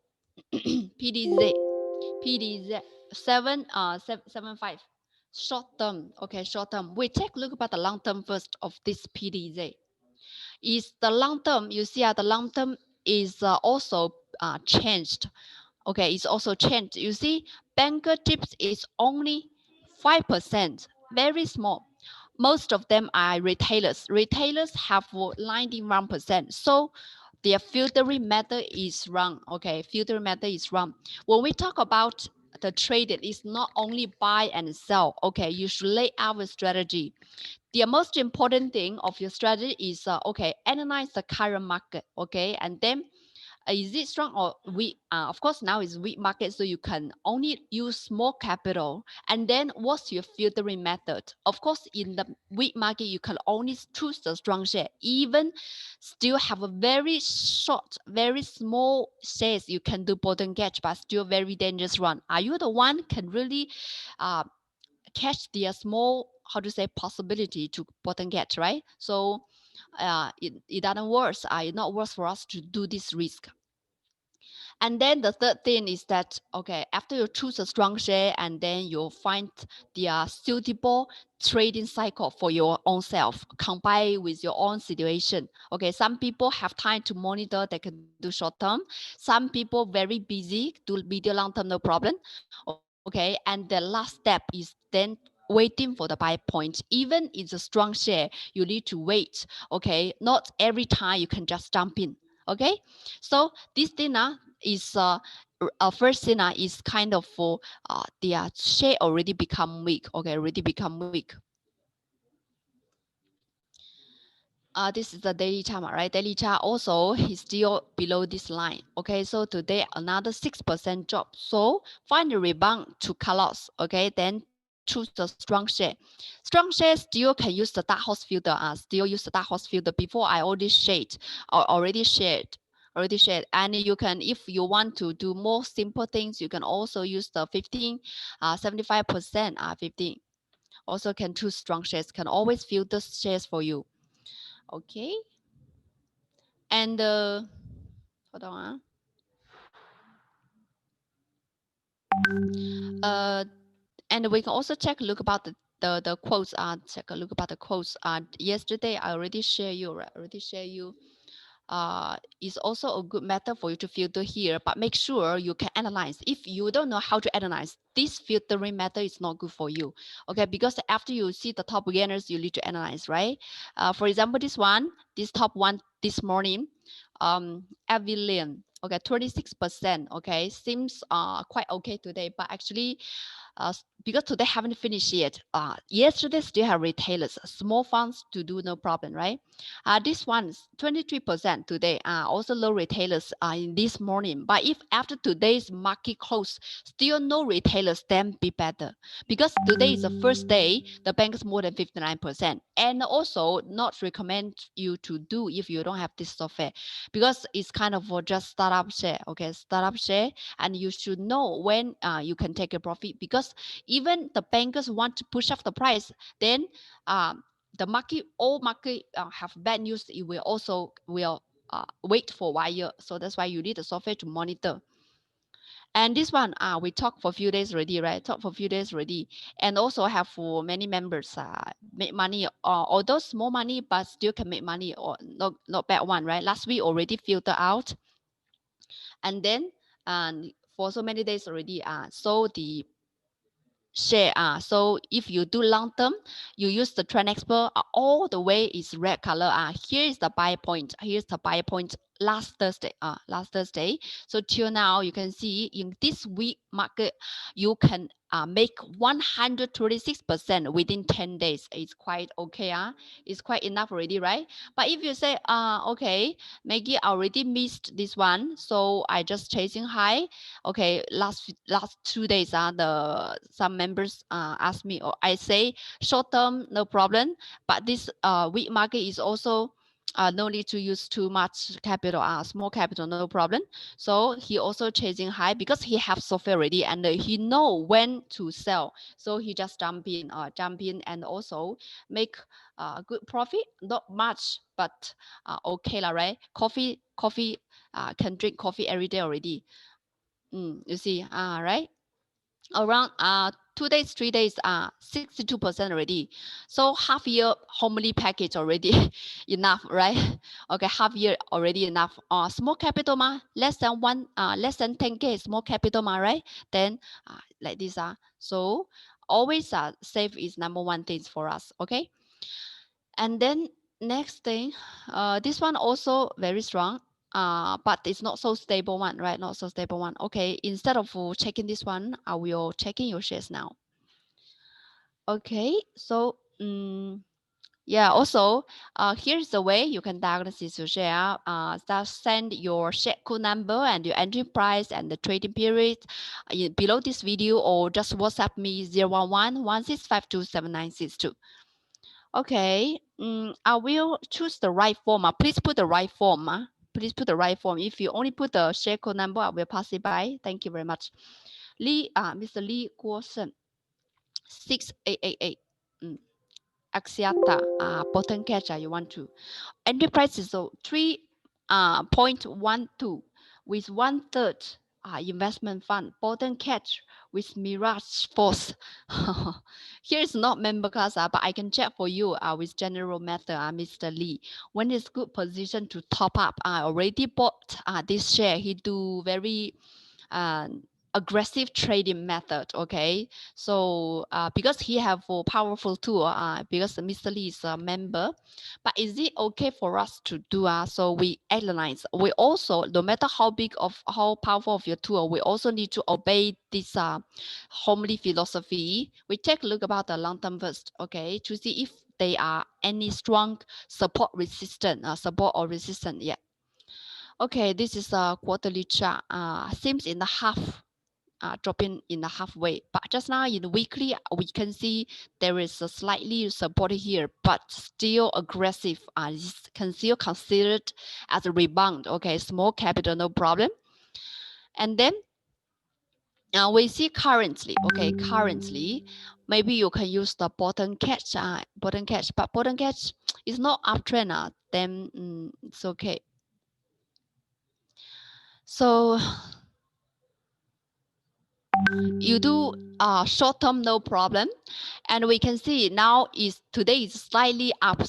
PDZ 775 short term. Okay, short term. We take a look about the long term first of this PDZ. Is the long term, you see the long term is also changed. Okay, it's also changed. You see, banker tips is only 5%, very small. Most of them are retailers. Retailers have 91%. So their filtering method is wrong. Okay, filtering method is wrong. When we talk about the trade, it's not only buy and sell. Okay, you should lay out a strategy. The most important thing of your strategy is okay, analyze the current market. Okay, and then is it strong or weak? Of course, now it's weak market, so you can only use small capital. And then what's your filtering method? Of course, in the weak market, you can only choose the strong share. Even still have a very short, very small shares, you can do bottom catch, but still very dangerous run. Are you the one can really catch the small, how to say, possibility to bottom catch, right? So it doesn't work. It's not worth for us to do this risk. And then the third thing is that, okay, after you choose a strong share, and then you'll find the suitable trading cycle for your own self, combined with your own situation. Okay, some people have time to monitor, they can do short term. Some people very busy, do medium long term, no problem. Okay, and the last step is then waiting for the buy point. Even it's a strong share, you need to wait. Okay, not every time you can just jump in. Okay, so this thing is first thing is kind of for their share already become weak. Okay, already become weak. This is the daily chart, right? Daily chart also is still below this line. Okay, so today another 6% drop. So find a rebound to cut loss. Okay, then choose the strong share. Strong share still can use the dark horse filter. Still use the dark horse filter. Before I already shared. And you can, if you want to do more simple things, you can also use the 15, 75%, 15. Also can choose strong shares. Can always filter shares for you. Okay. And hold on. And we can also check a look about the quotes. Check a look about the quotes. Yesterday I already share you. Right? Already share you. Is also a good method for you to filter here, but make sure you can analyze. If you don't know how to analyze, this filtering method is not good for you. Okay, because after you see the top gainers, you need to analyze, right? For example, this top one this morning, Avillion, okay, 26%. Okay, seems quite okay today, but actually because today haven't finished yet. Yesterday still have retailers, small funds to do no problem, right? This one's 23% today. Also low retailers in this morning. But if after today's market close, still no retailers, then be better. Because today is the first day, the bank is more than 59%. And also not recommend you to do if you don't have this software. Because it's kind of for just startup share, okay? Startup share, and you should know when you can take a profit, because even the bankers want to push up the price, then the market, all market have bad news. It will also wait for a while. So that's why you need the software to monitor. And this one, we talked for a few days already, right? Talk for a few days already. And also have for many members make money, although small money, but still can make money, or not bad one, right? Last week already filtered out. And then for so many days already, so the share. So if you do long term, you use the trend expert, all the way is red color. Here is the buy point. Here's the buy point last Thursday. So till now, you can see in this week market, you can make 126% within 10 days. It's quite okay. It's quite enough already, right? But if you say, okay, Maggie already missed this one, so I just chasing high. Okay, last 2 days, some members ask me, or I say short term, no problem. But this week market is also no need to use too much capital, small capital, no problem. So he also chasing high because he have software already and he know when to sell. So he just jump in and also make good profit, not much, but okay lah, right? Coffee, can drink coffee every day already. You see, right? Around 2 days, 3 days, 62% already. So half year homely package already enough, right? Okay, half year already enough. Small capital ma, less than 10K small capital ma, right? Then like this. So always save is number one thing for us, okay? And then next thing, this one also very strong. But it's not so stable one, right? Not so stable one. Okay, instead of checking this one, I will checking your shares now. Okay, so yeah, also here's the way you can diagnose your share. Just send your share code number and your entry price and the trading period below this video, or just WhatsApp me 011-1652-7962. Okay, I will choose the right form. Please put the right form. Please put the right form. If you only put the share code number, I will pass it by. Thank you very much. Mr. Lee Guosen, 6888. Axiata, bottom catch, you want to. Entry price is 3.12 with 1/3 investment fund. Bottom catch with Mirage Force. Here is not member class, but I can check for you with general method, Mr. Lee. When it's good position to top up, I already bought this share. He do very aggressive trading method. Okay, so because he have a powerful tool, because Mr. Lee is a member, but is it okay for us to do? So we analyze. We also, no matter how powerful of your tool, we also need to obey this homely philosophy. We take a look about the long term first, okay, to see if they are any strong support or resistant. Yeah. Okay, this is a quarterly chart. Seems in the half. Dropping in the halfway, but just now in the weekly we can see there is a slightly support here, but still aggressive. This can still considered as a rebound. Okay, small capital, no problem. And then we see currently, okay, currently maybe you can use the bottom catch, but bottom catch is not uptrend. Then it's okay. So you do short term, no problem. And we can see now today is slightly up,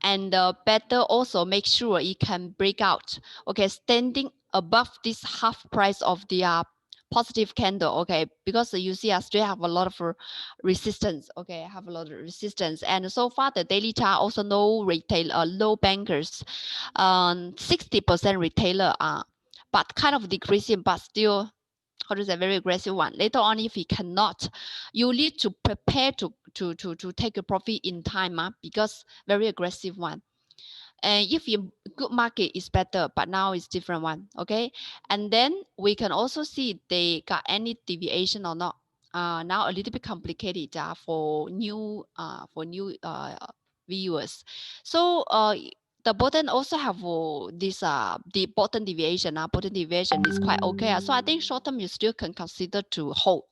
and better also make sure it can break out. Okay, standing above this half price of the positive candle. Okay, because you see I still have a lot of resistance. Okay, I have a lot of resistance, and so far the daily chart also no retail, low bankers, 60% retailer but kind of decreasing, but still, how to say, very aggressive one. Later on, if you cannot, you need to prepare to take a profit in time, because very aggressive one. And if your good market is better, but now it's different one. Okay, and then we can also see they got any deviation or not. Now a little bit complicated for new viewers. So the bottom also have this the bottom deviation. Bottom deviation is quite okay. So I think short term you still can consider to hold.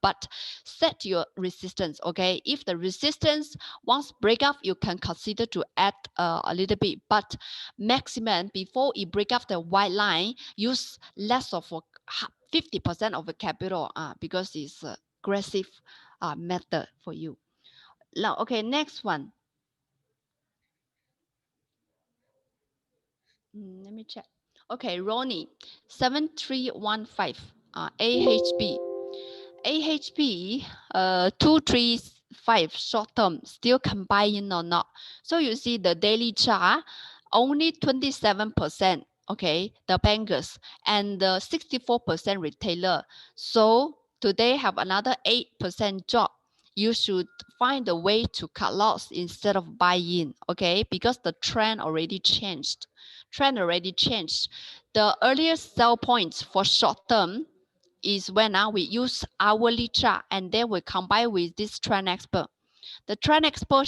But set your resistance. Okay, if the resistance once break up, you can consider to add a little bit. But maximum before it break up the white line, use less of 50% of the capital because it's aggressive method for you. Now, okay, next one. Let me check. Okay, Ronnie, 7315, AHB. AHB 235 short term still combining or not. So you see the daily chart only 27%, okay, the bankers, and the 64% retailer. So today have another 8% drop. You should find a way to cut loss instead of buy in, okay, because the trend already changed. The earliest sell points for short term is when we use hourly chart and then we combine with this trend expert. The trend expo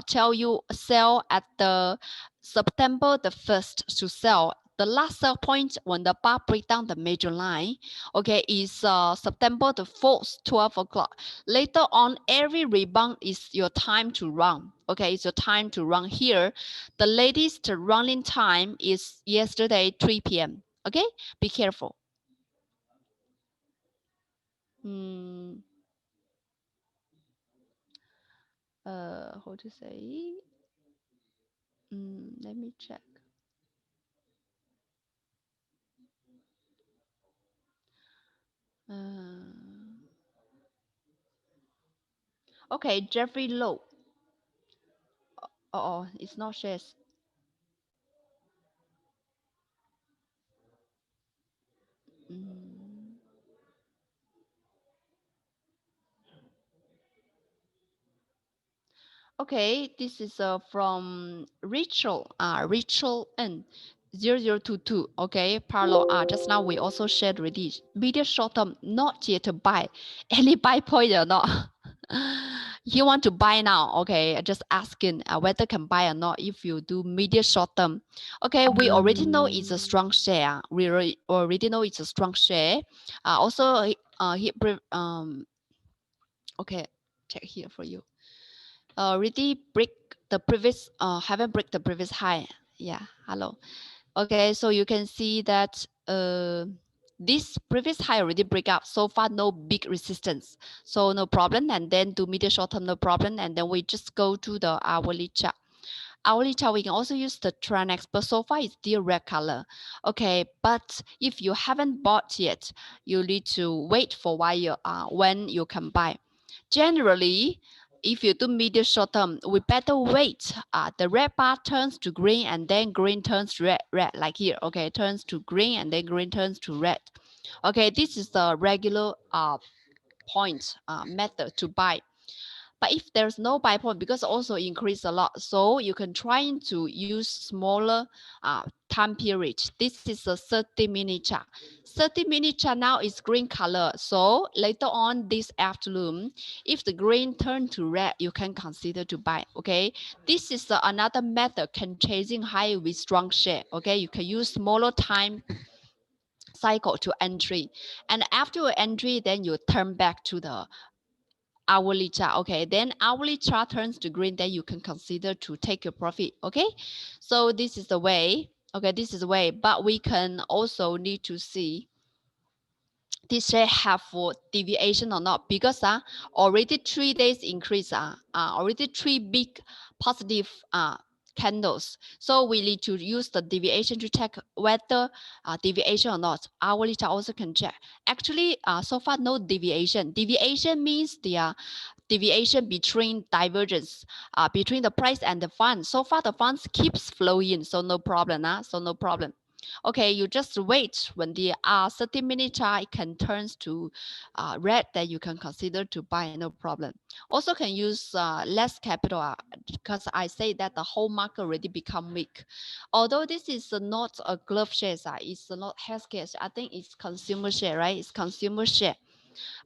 tell you sell at the September the 1st to sell. The last sell point when the bar break down the major line, okay, is September the 4th, 12 o'clock. Later on, every rebound is your time to run. Okay, it's your time to run here. The latest running time is yesterday, 3 p.m. Okay, be careful. How to say? Let me check. Okay, Jeffrey Low. Oh, it's not shares. Okay, this is from Rachel. Rachel N. 0022. Okay, parallel. Just now we also shared already. Media short term, not yet to buy. Any buy point or not? You want to buy now? Okay, just asking whether can buy or not if you do media short term. Okay, we already know it's a strong share. We already know it's a strong share. Also, okay, check here for you. Already break the previous, haven't break the previous high. Yeah, hello. Okay, so you can see that this previous high already break up. So far, no big resistance. So no problem. And then to medium short term, no problem. And then we just go to the hourly chart. Hourly chart, we can also use the trend expert. So far, it's still red color. Okay, but if you haven't bought yet, you need to wait for while when you can buy. Generally, if you do medium short term, we better wait. The red bar turns to green and then green turns to red, like here. Okay, turns to green and then green turns to red. Okay, this is the regular point method to buy. But if there's no buy point, because also increase a lot, so you can try to use smaller time period. This is a 30-minute chart. 30-minute chart now is green color. So later on this afternoon, if the green turn to red, you can consider to buy. Okay, this is another method can chasing high with strong share. Okay, you can use smaller time cycle to entry, and after your entry, then you turn back to the hourly chart. Okay, then hourly chart turns to green, then you can consider to take your profit. Okay, so this is the way. Okay, this is the way, but we can also need to see this share have for deviation or not, because already 3 days increase, already 3 big positive candles. So we need to use the deviation to check whether deviation or not. Hourly chart also can check. Actually, so far no deviation. Deviation means the deviation between divergence between the price and the fund. So far the funds keeps flowing, so no problem. So no problem. Okay, you just wait when the 30-minute chart can turns to red, that you can consider to buy, no problem. Also can use less capital because I say that the whole market already become weak. Although this is not a glove share, it's not healthcare. I think it's consumer share, right? It's consumer share.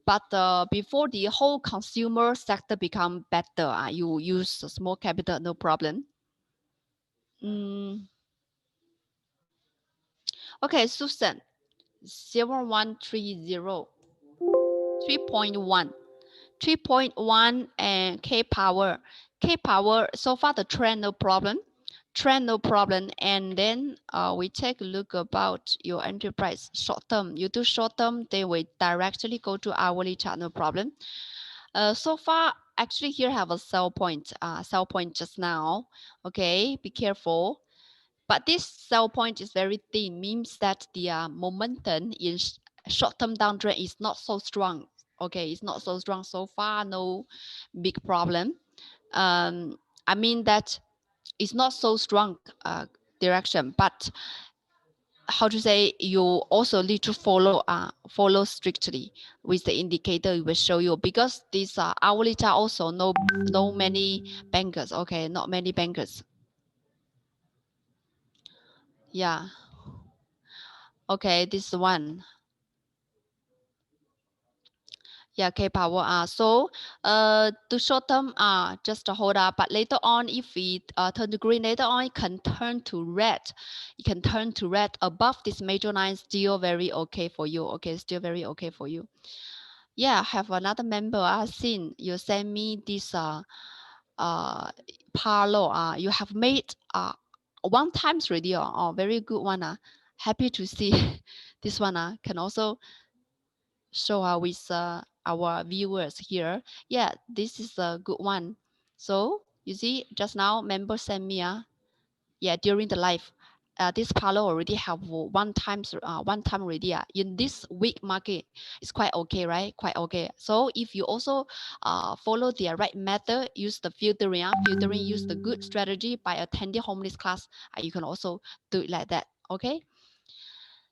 But before the whole consumer sector become better, you use a small capital, no problem. Okay, Susan, 0130, 3.1. 3.1 and K power. K power, so far the trend, no problem. Trend, no problem. And then we take a look about your enterprise short term. You do short term, they will directly go to hourly chart, no problem. So far, actually here have a sell point just now. Okay, be careful. But this sell point is very thin, means that the momentum in short-term downtrend is not so strong. Okay, it's not so strong so far, no big problem. I mean that it's not so strong direction, but how to say, you also need to follow strictly with the indicator it will show you, because these hourly chart also no many bankers. Okay, not many bankers. Yeah. Okay, this one. Yeah, K power. So to short term, just hold up. But later on, if we turn to green, later on it can turn to red. It can turn to red above this major line. Still very okay for you. Okay, still very okay for you. Yeah, I have another member. I've seen you send me this Parlo. You have made one times already. Oh, very good one. Happy to see this one. Can also show with our viewers here. Yeah, this is a good one. So you see, just now member sent me yeah, during the live. This Palo already have one time already. In this week market, it's quite okay, right? Quite okay. So if you also follow the right method, use the filtering, use the good strategy by attending homeless class, you can also do it like that. Okay.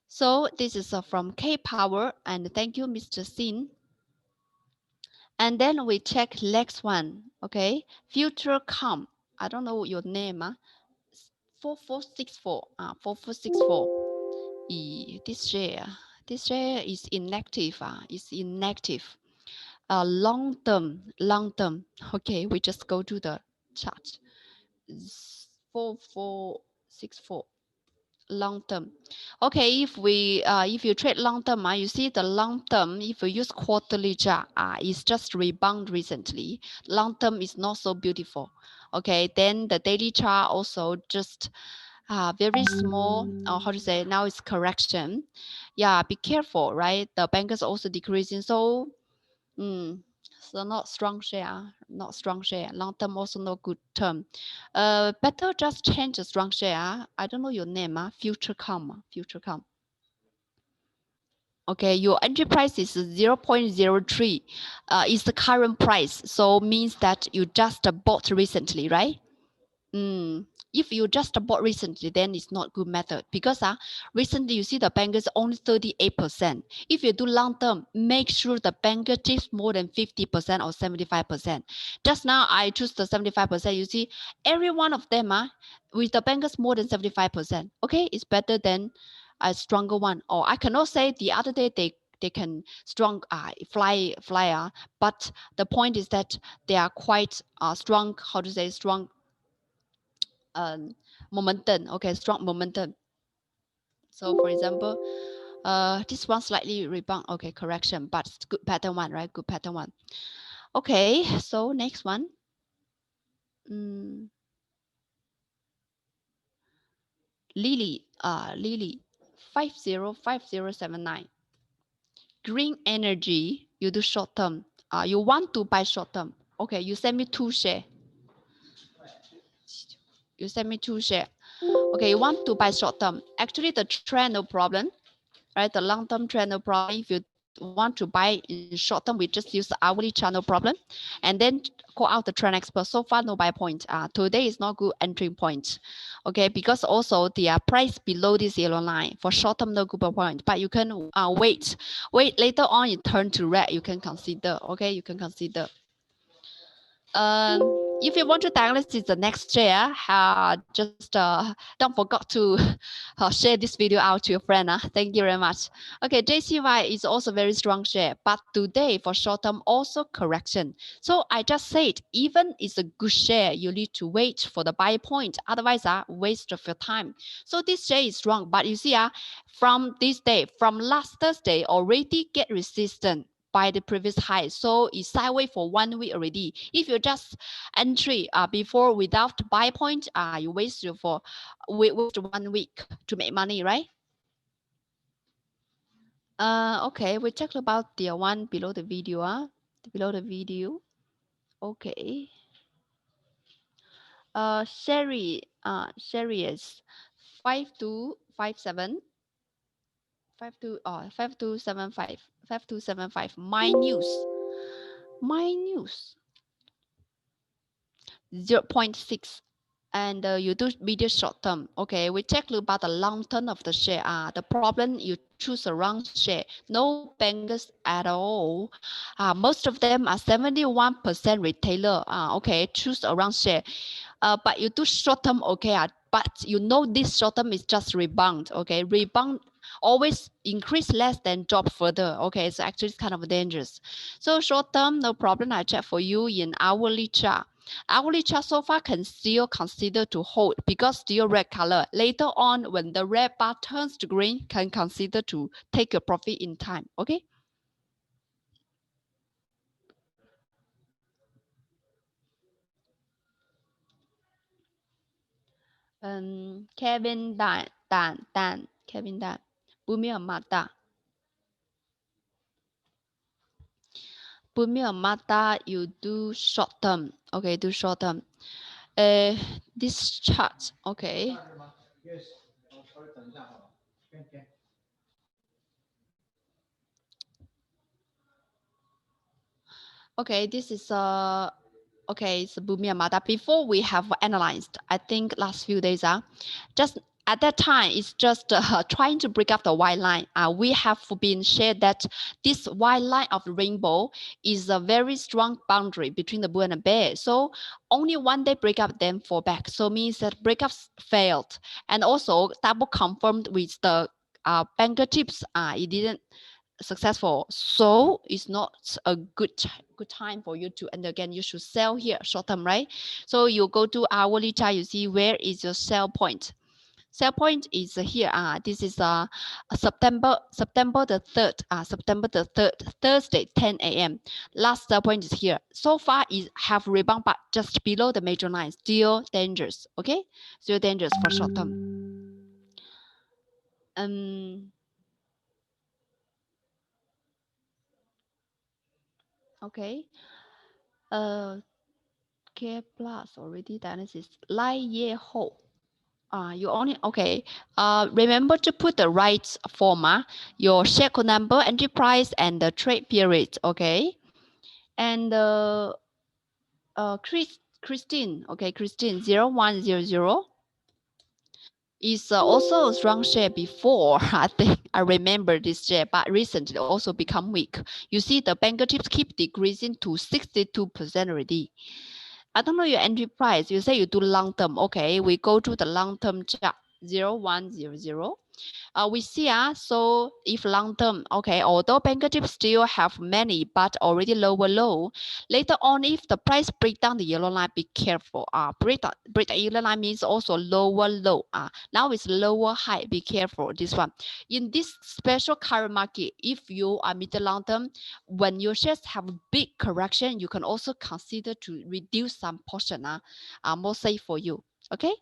So this is from K Power, and thank you, Mr. Sin. And then we check next one. Okay, future com. I don't know your name. 4464. 4464. This share is inactive. Is inactive. Long term. Okay, we just go to the chart. 4464. Long term. Okay, if you trade long term, you see the long term, if you use quarterly chart, it's just rebound recently. Long term is not so beautiful. Okay, then the daily chart also just very small, how to say, now it's correction. Yeah, be careful, right? The bankers also decreasing. So so not strong share, not strong share. Long term also no good term. Better just change the strong share. I don't know your name. Future com. Okay, your entry price is 0.03. Is the current price. So means that you just bought recently, right? If you just bought recently, then it's not good method because recently you see the bankers only 38%. If you do long term, make sure the banker takes more than 50% or 75%. Just now I choose the 75%. You see, every one of them with the bankers more than 75%. Okay, it's better than a stronger one. Or I cannot say the other day they can strong fly but the point is that they are quite strong. How to say strong? Momentum. Okay, strong momentum. So for example, this one slightly rebound. Okay, correction, but it's good pattern one, right? Good pattern one. Okay, so next one. Lily, 505079. Green energy, you do short term. You want to buy short term. Okay, you send me 2 share. You send me 2 share. Okay, you want to buy short term. Actually, the trend, no problem. Right, the long-term trend, no problem. If you want to buy in short term, we just use the hourly chart, no problem. And then call out the trend expert. So far, no buy point. Today is not good entry point. Okay, because also the price below this yellow line for short term, no good buy point. But you can wait later on, it turn to red. You can consider. Okay, you can consider. If you want to dialysis the next share, just don't forget to share this video out to your friend. Thank you very much. Okay, JCY is also very strong share, but today for short term also correction. So I just said, even it's a good share, you need to wait for the buy point. Otherwise, waste of your time. So this share is strong, but you see, from this day, from last Thursday, already get resistant by the previous high. So it's sideways for 1 week already. If you just entry before without buy point, you waste 1 week to make money, right? Okay, we talked about the one below the video. Below the video. Okay. Sherry is 5257 5275 5275. My news 0.6, and you do video short term. Okay, we take a look about the long term of the share. The problem, you choose a wrong share. No bankers at all. Most of them are 71% retailer. Okay, choose a wrong share. But you do short term. Okay, but you know this short term is just rebound. Okay, rebound always increase less than drop further. Okay, so actually it's kind of dangerous. So short term, no problem. I check for you in hourly chart. Hourly chart so far can still consider to hold because still red color. Later on, when the red bar turns to green, can consider to take a profit in time. Okay. Kevin Dan Kevin Dan Bumia Mata Mata, you do short term. Okay, do short term. This chart, okay. Okay, this is okay, it's Bumia Mata. Before we have analyzed, I think last few days, just at that time, it's just trying to break up the white line. We have been shared that this white line of the rainbow is a very strong boundary between the bull and the bear. So only one day break up, then fall back. So means that breakups failed. And also double confirmed with the banker tips. It didn't successful, so it's not a good time for you to, and again you should sell here short term, right? So you go to hourly chart, you see where is your sell point. Sell point is here. This is September the 3rd, September the 3rd, Thursday, 10 a.m. Last sell point is here. So far is have rebound, but just below the major line, still dangerous. Okay, still dangerous for short term. Okay. K plus already diagnosis. Lai Ye Ho. You only okay. Remember to put the right format, your share code number, entry price, and the trade period. Okay. And Christine. Okay, Christine 0100 is also a strong share before. I think I remember this share, but recently also become weak. You see the banker tips keep decreasing to 62% already. I don't know your entry price. You say you do long term. Okay, we go to the long term chart 0100. We see so if long term, okay, although banker tips still have many, but already lower low. Later on, if the price break down the yellow line, be careful. Break the yellow line means also lower low. Now it's lower high. Be careful. This one. In this special current market, if you are middle long term, when your shares have big correction, you can also consider to reduce some portion. More safe for you. Okay.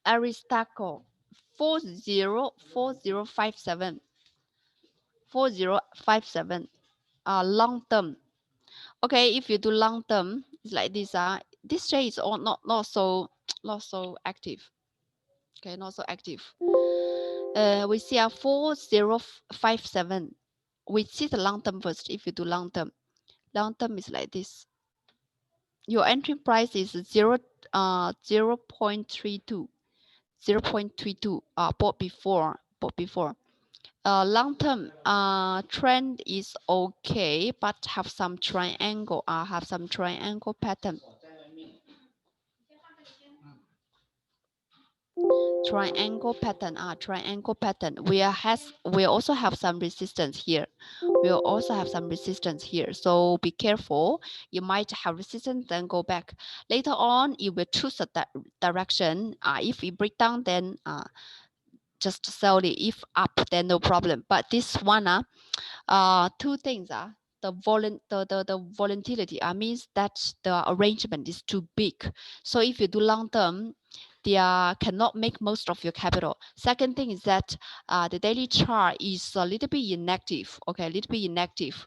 Aristotle 404057 long term. Okay, if you do long term, it's like this. This trade is all not so active. Okay, not so active. We see 4057. We see the long term first. If you do long term is like this. Your entry price is 0.32. 0.32 bought before. Long term trend is okay, but have some triangle pattern. Triangle pattern. We also have some resistance here. So be careful. You might have resistance, then go back. Later on, you will choose a direction. If it break down, then just sell it. If up, then no problem. But this one, two things. The volatility means that the arrangement is too big. So if you do long term, they cannot make most of your capital. Second thing is that the daily chart is a little bit inactive. Okay, a little bit inactive.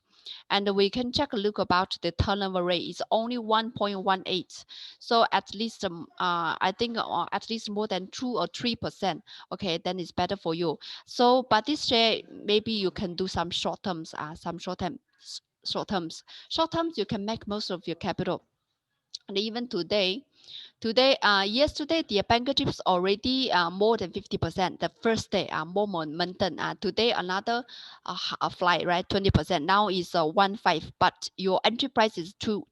And we can check a look about the turnover rate is only 1.18. So at least I think at least more than 2 or 3%. Okay, then it's better for you. So, but this share maybe you can do some short terms. Short terms you can make most of your capital. And even today, yesterday the banker tips already more than 50%. The first day more momentum. Today another flight, right? 20%. Now is 1.5, but your entry price is 2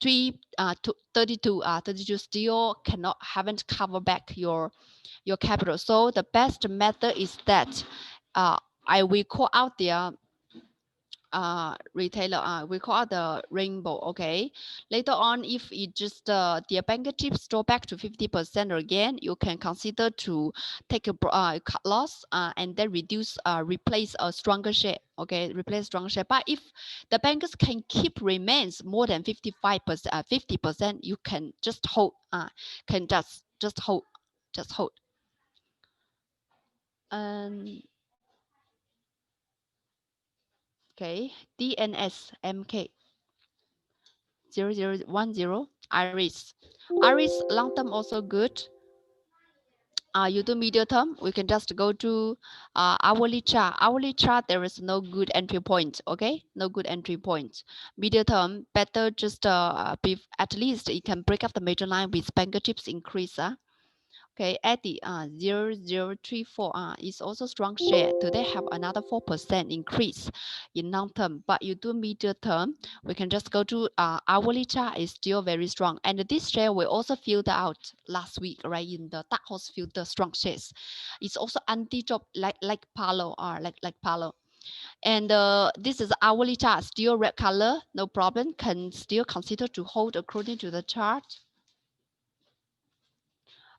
32 still haven't covered back your capital. So the best method is that I will call out their retailer, we call the rainbow. Okay, later on, if it just the bank chips go back to 50% again, you can consider to take a cut loss and then replace a stronger share. Okay, replace stronger share. But if the bankers can keep remains more than 55%, 50%, you can just hold. Can just hold, just hold. And okay, DNS MK 0010 Iris. Iris long term also good. You do medium term, we can just go to hourly chart. Hourly chart, there is no good entry point. Okay, no good entry point. Medium term, better just be at least it can break up the major line with banker chips increase. Okay, Eddie 0034 is also strong share. Today have another 4% increase in long term, but you do medium term, we can just go to hourly chart is still very strong. And this share we also filtered out last week, right? In the dark horse filter strong shares. It's also anti-job like Palo or like Palo. And this is hourly chart, still red color, no problem. Can still consider to hold according to the chart.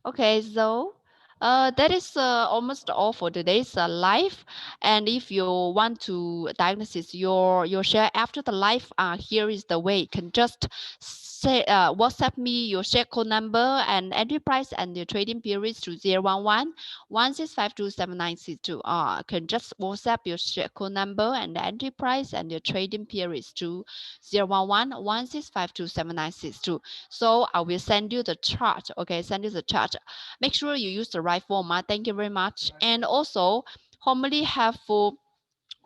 Okay, so that is almost all for today's live. And if you want to diagnosis your share after the live, here is the way. You can just say WhatsApp me your share code number and entry price and your trading periods to 011 1652796. Can just WhatsApp your share code number and the entry price and your trading periods to 011 1652796. So I will send you the chart. Okay, send you the chart. Make sure you use the right format. Thank you very much. And also, Homely have full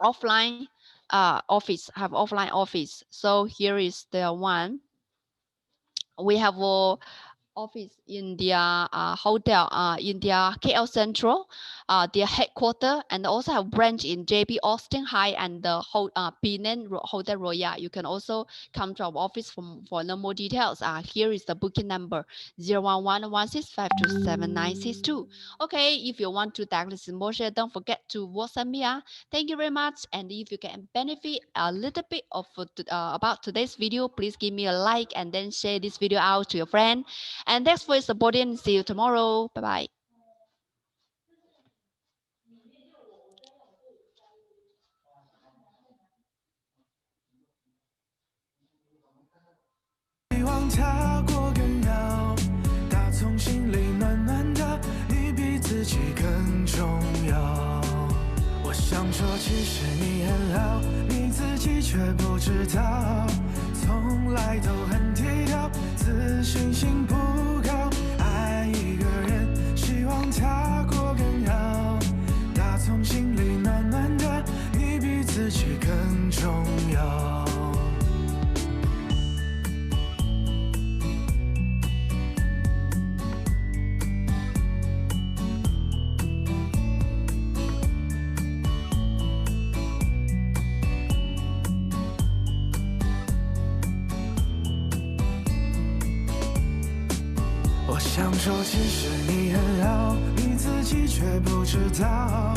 offline office. Have offline office. So here is the one. We have a office in their hotel in their KL Central, their headquarters, and also have branch in JB Austin High and the Penang Hotel Royal. You can also come to our office for no more details. Here is the booking number 011-16527-962. Okay, if you want to diagnose more share, don't forget to WhatsApp me. Thank you very much. And if you can benefit a little bit of about today's video, please give me a like and then share this video out to your friend. And thanks for your support and see you tomorrow. Bye bye. 希望踏过更遥，打从心里暖暖的，你比自己更重要。我想说，其实你很好，你自己却不知道，从来都很低调，自信心不高。爱一个人，希望踏过更好，打从心里暖暖的，你比自己更重要。我想说，其实你很好，你自己却不知道，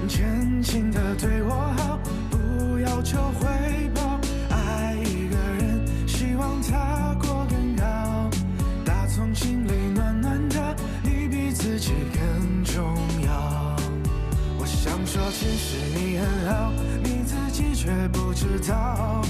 真心的对我好，不要求回报。爱一个人，希望他过更好，打从心里暖暖的，你比自己更重要。我想说，其实你很好，你自己却不知道。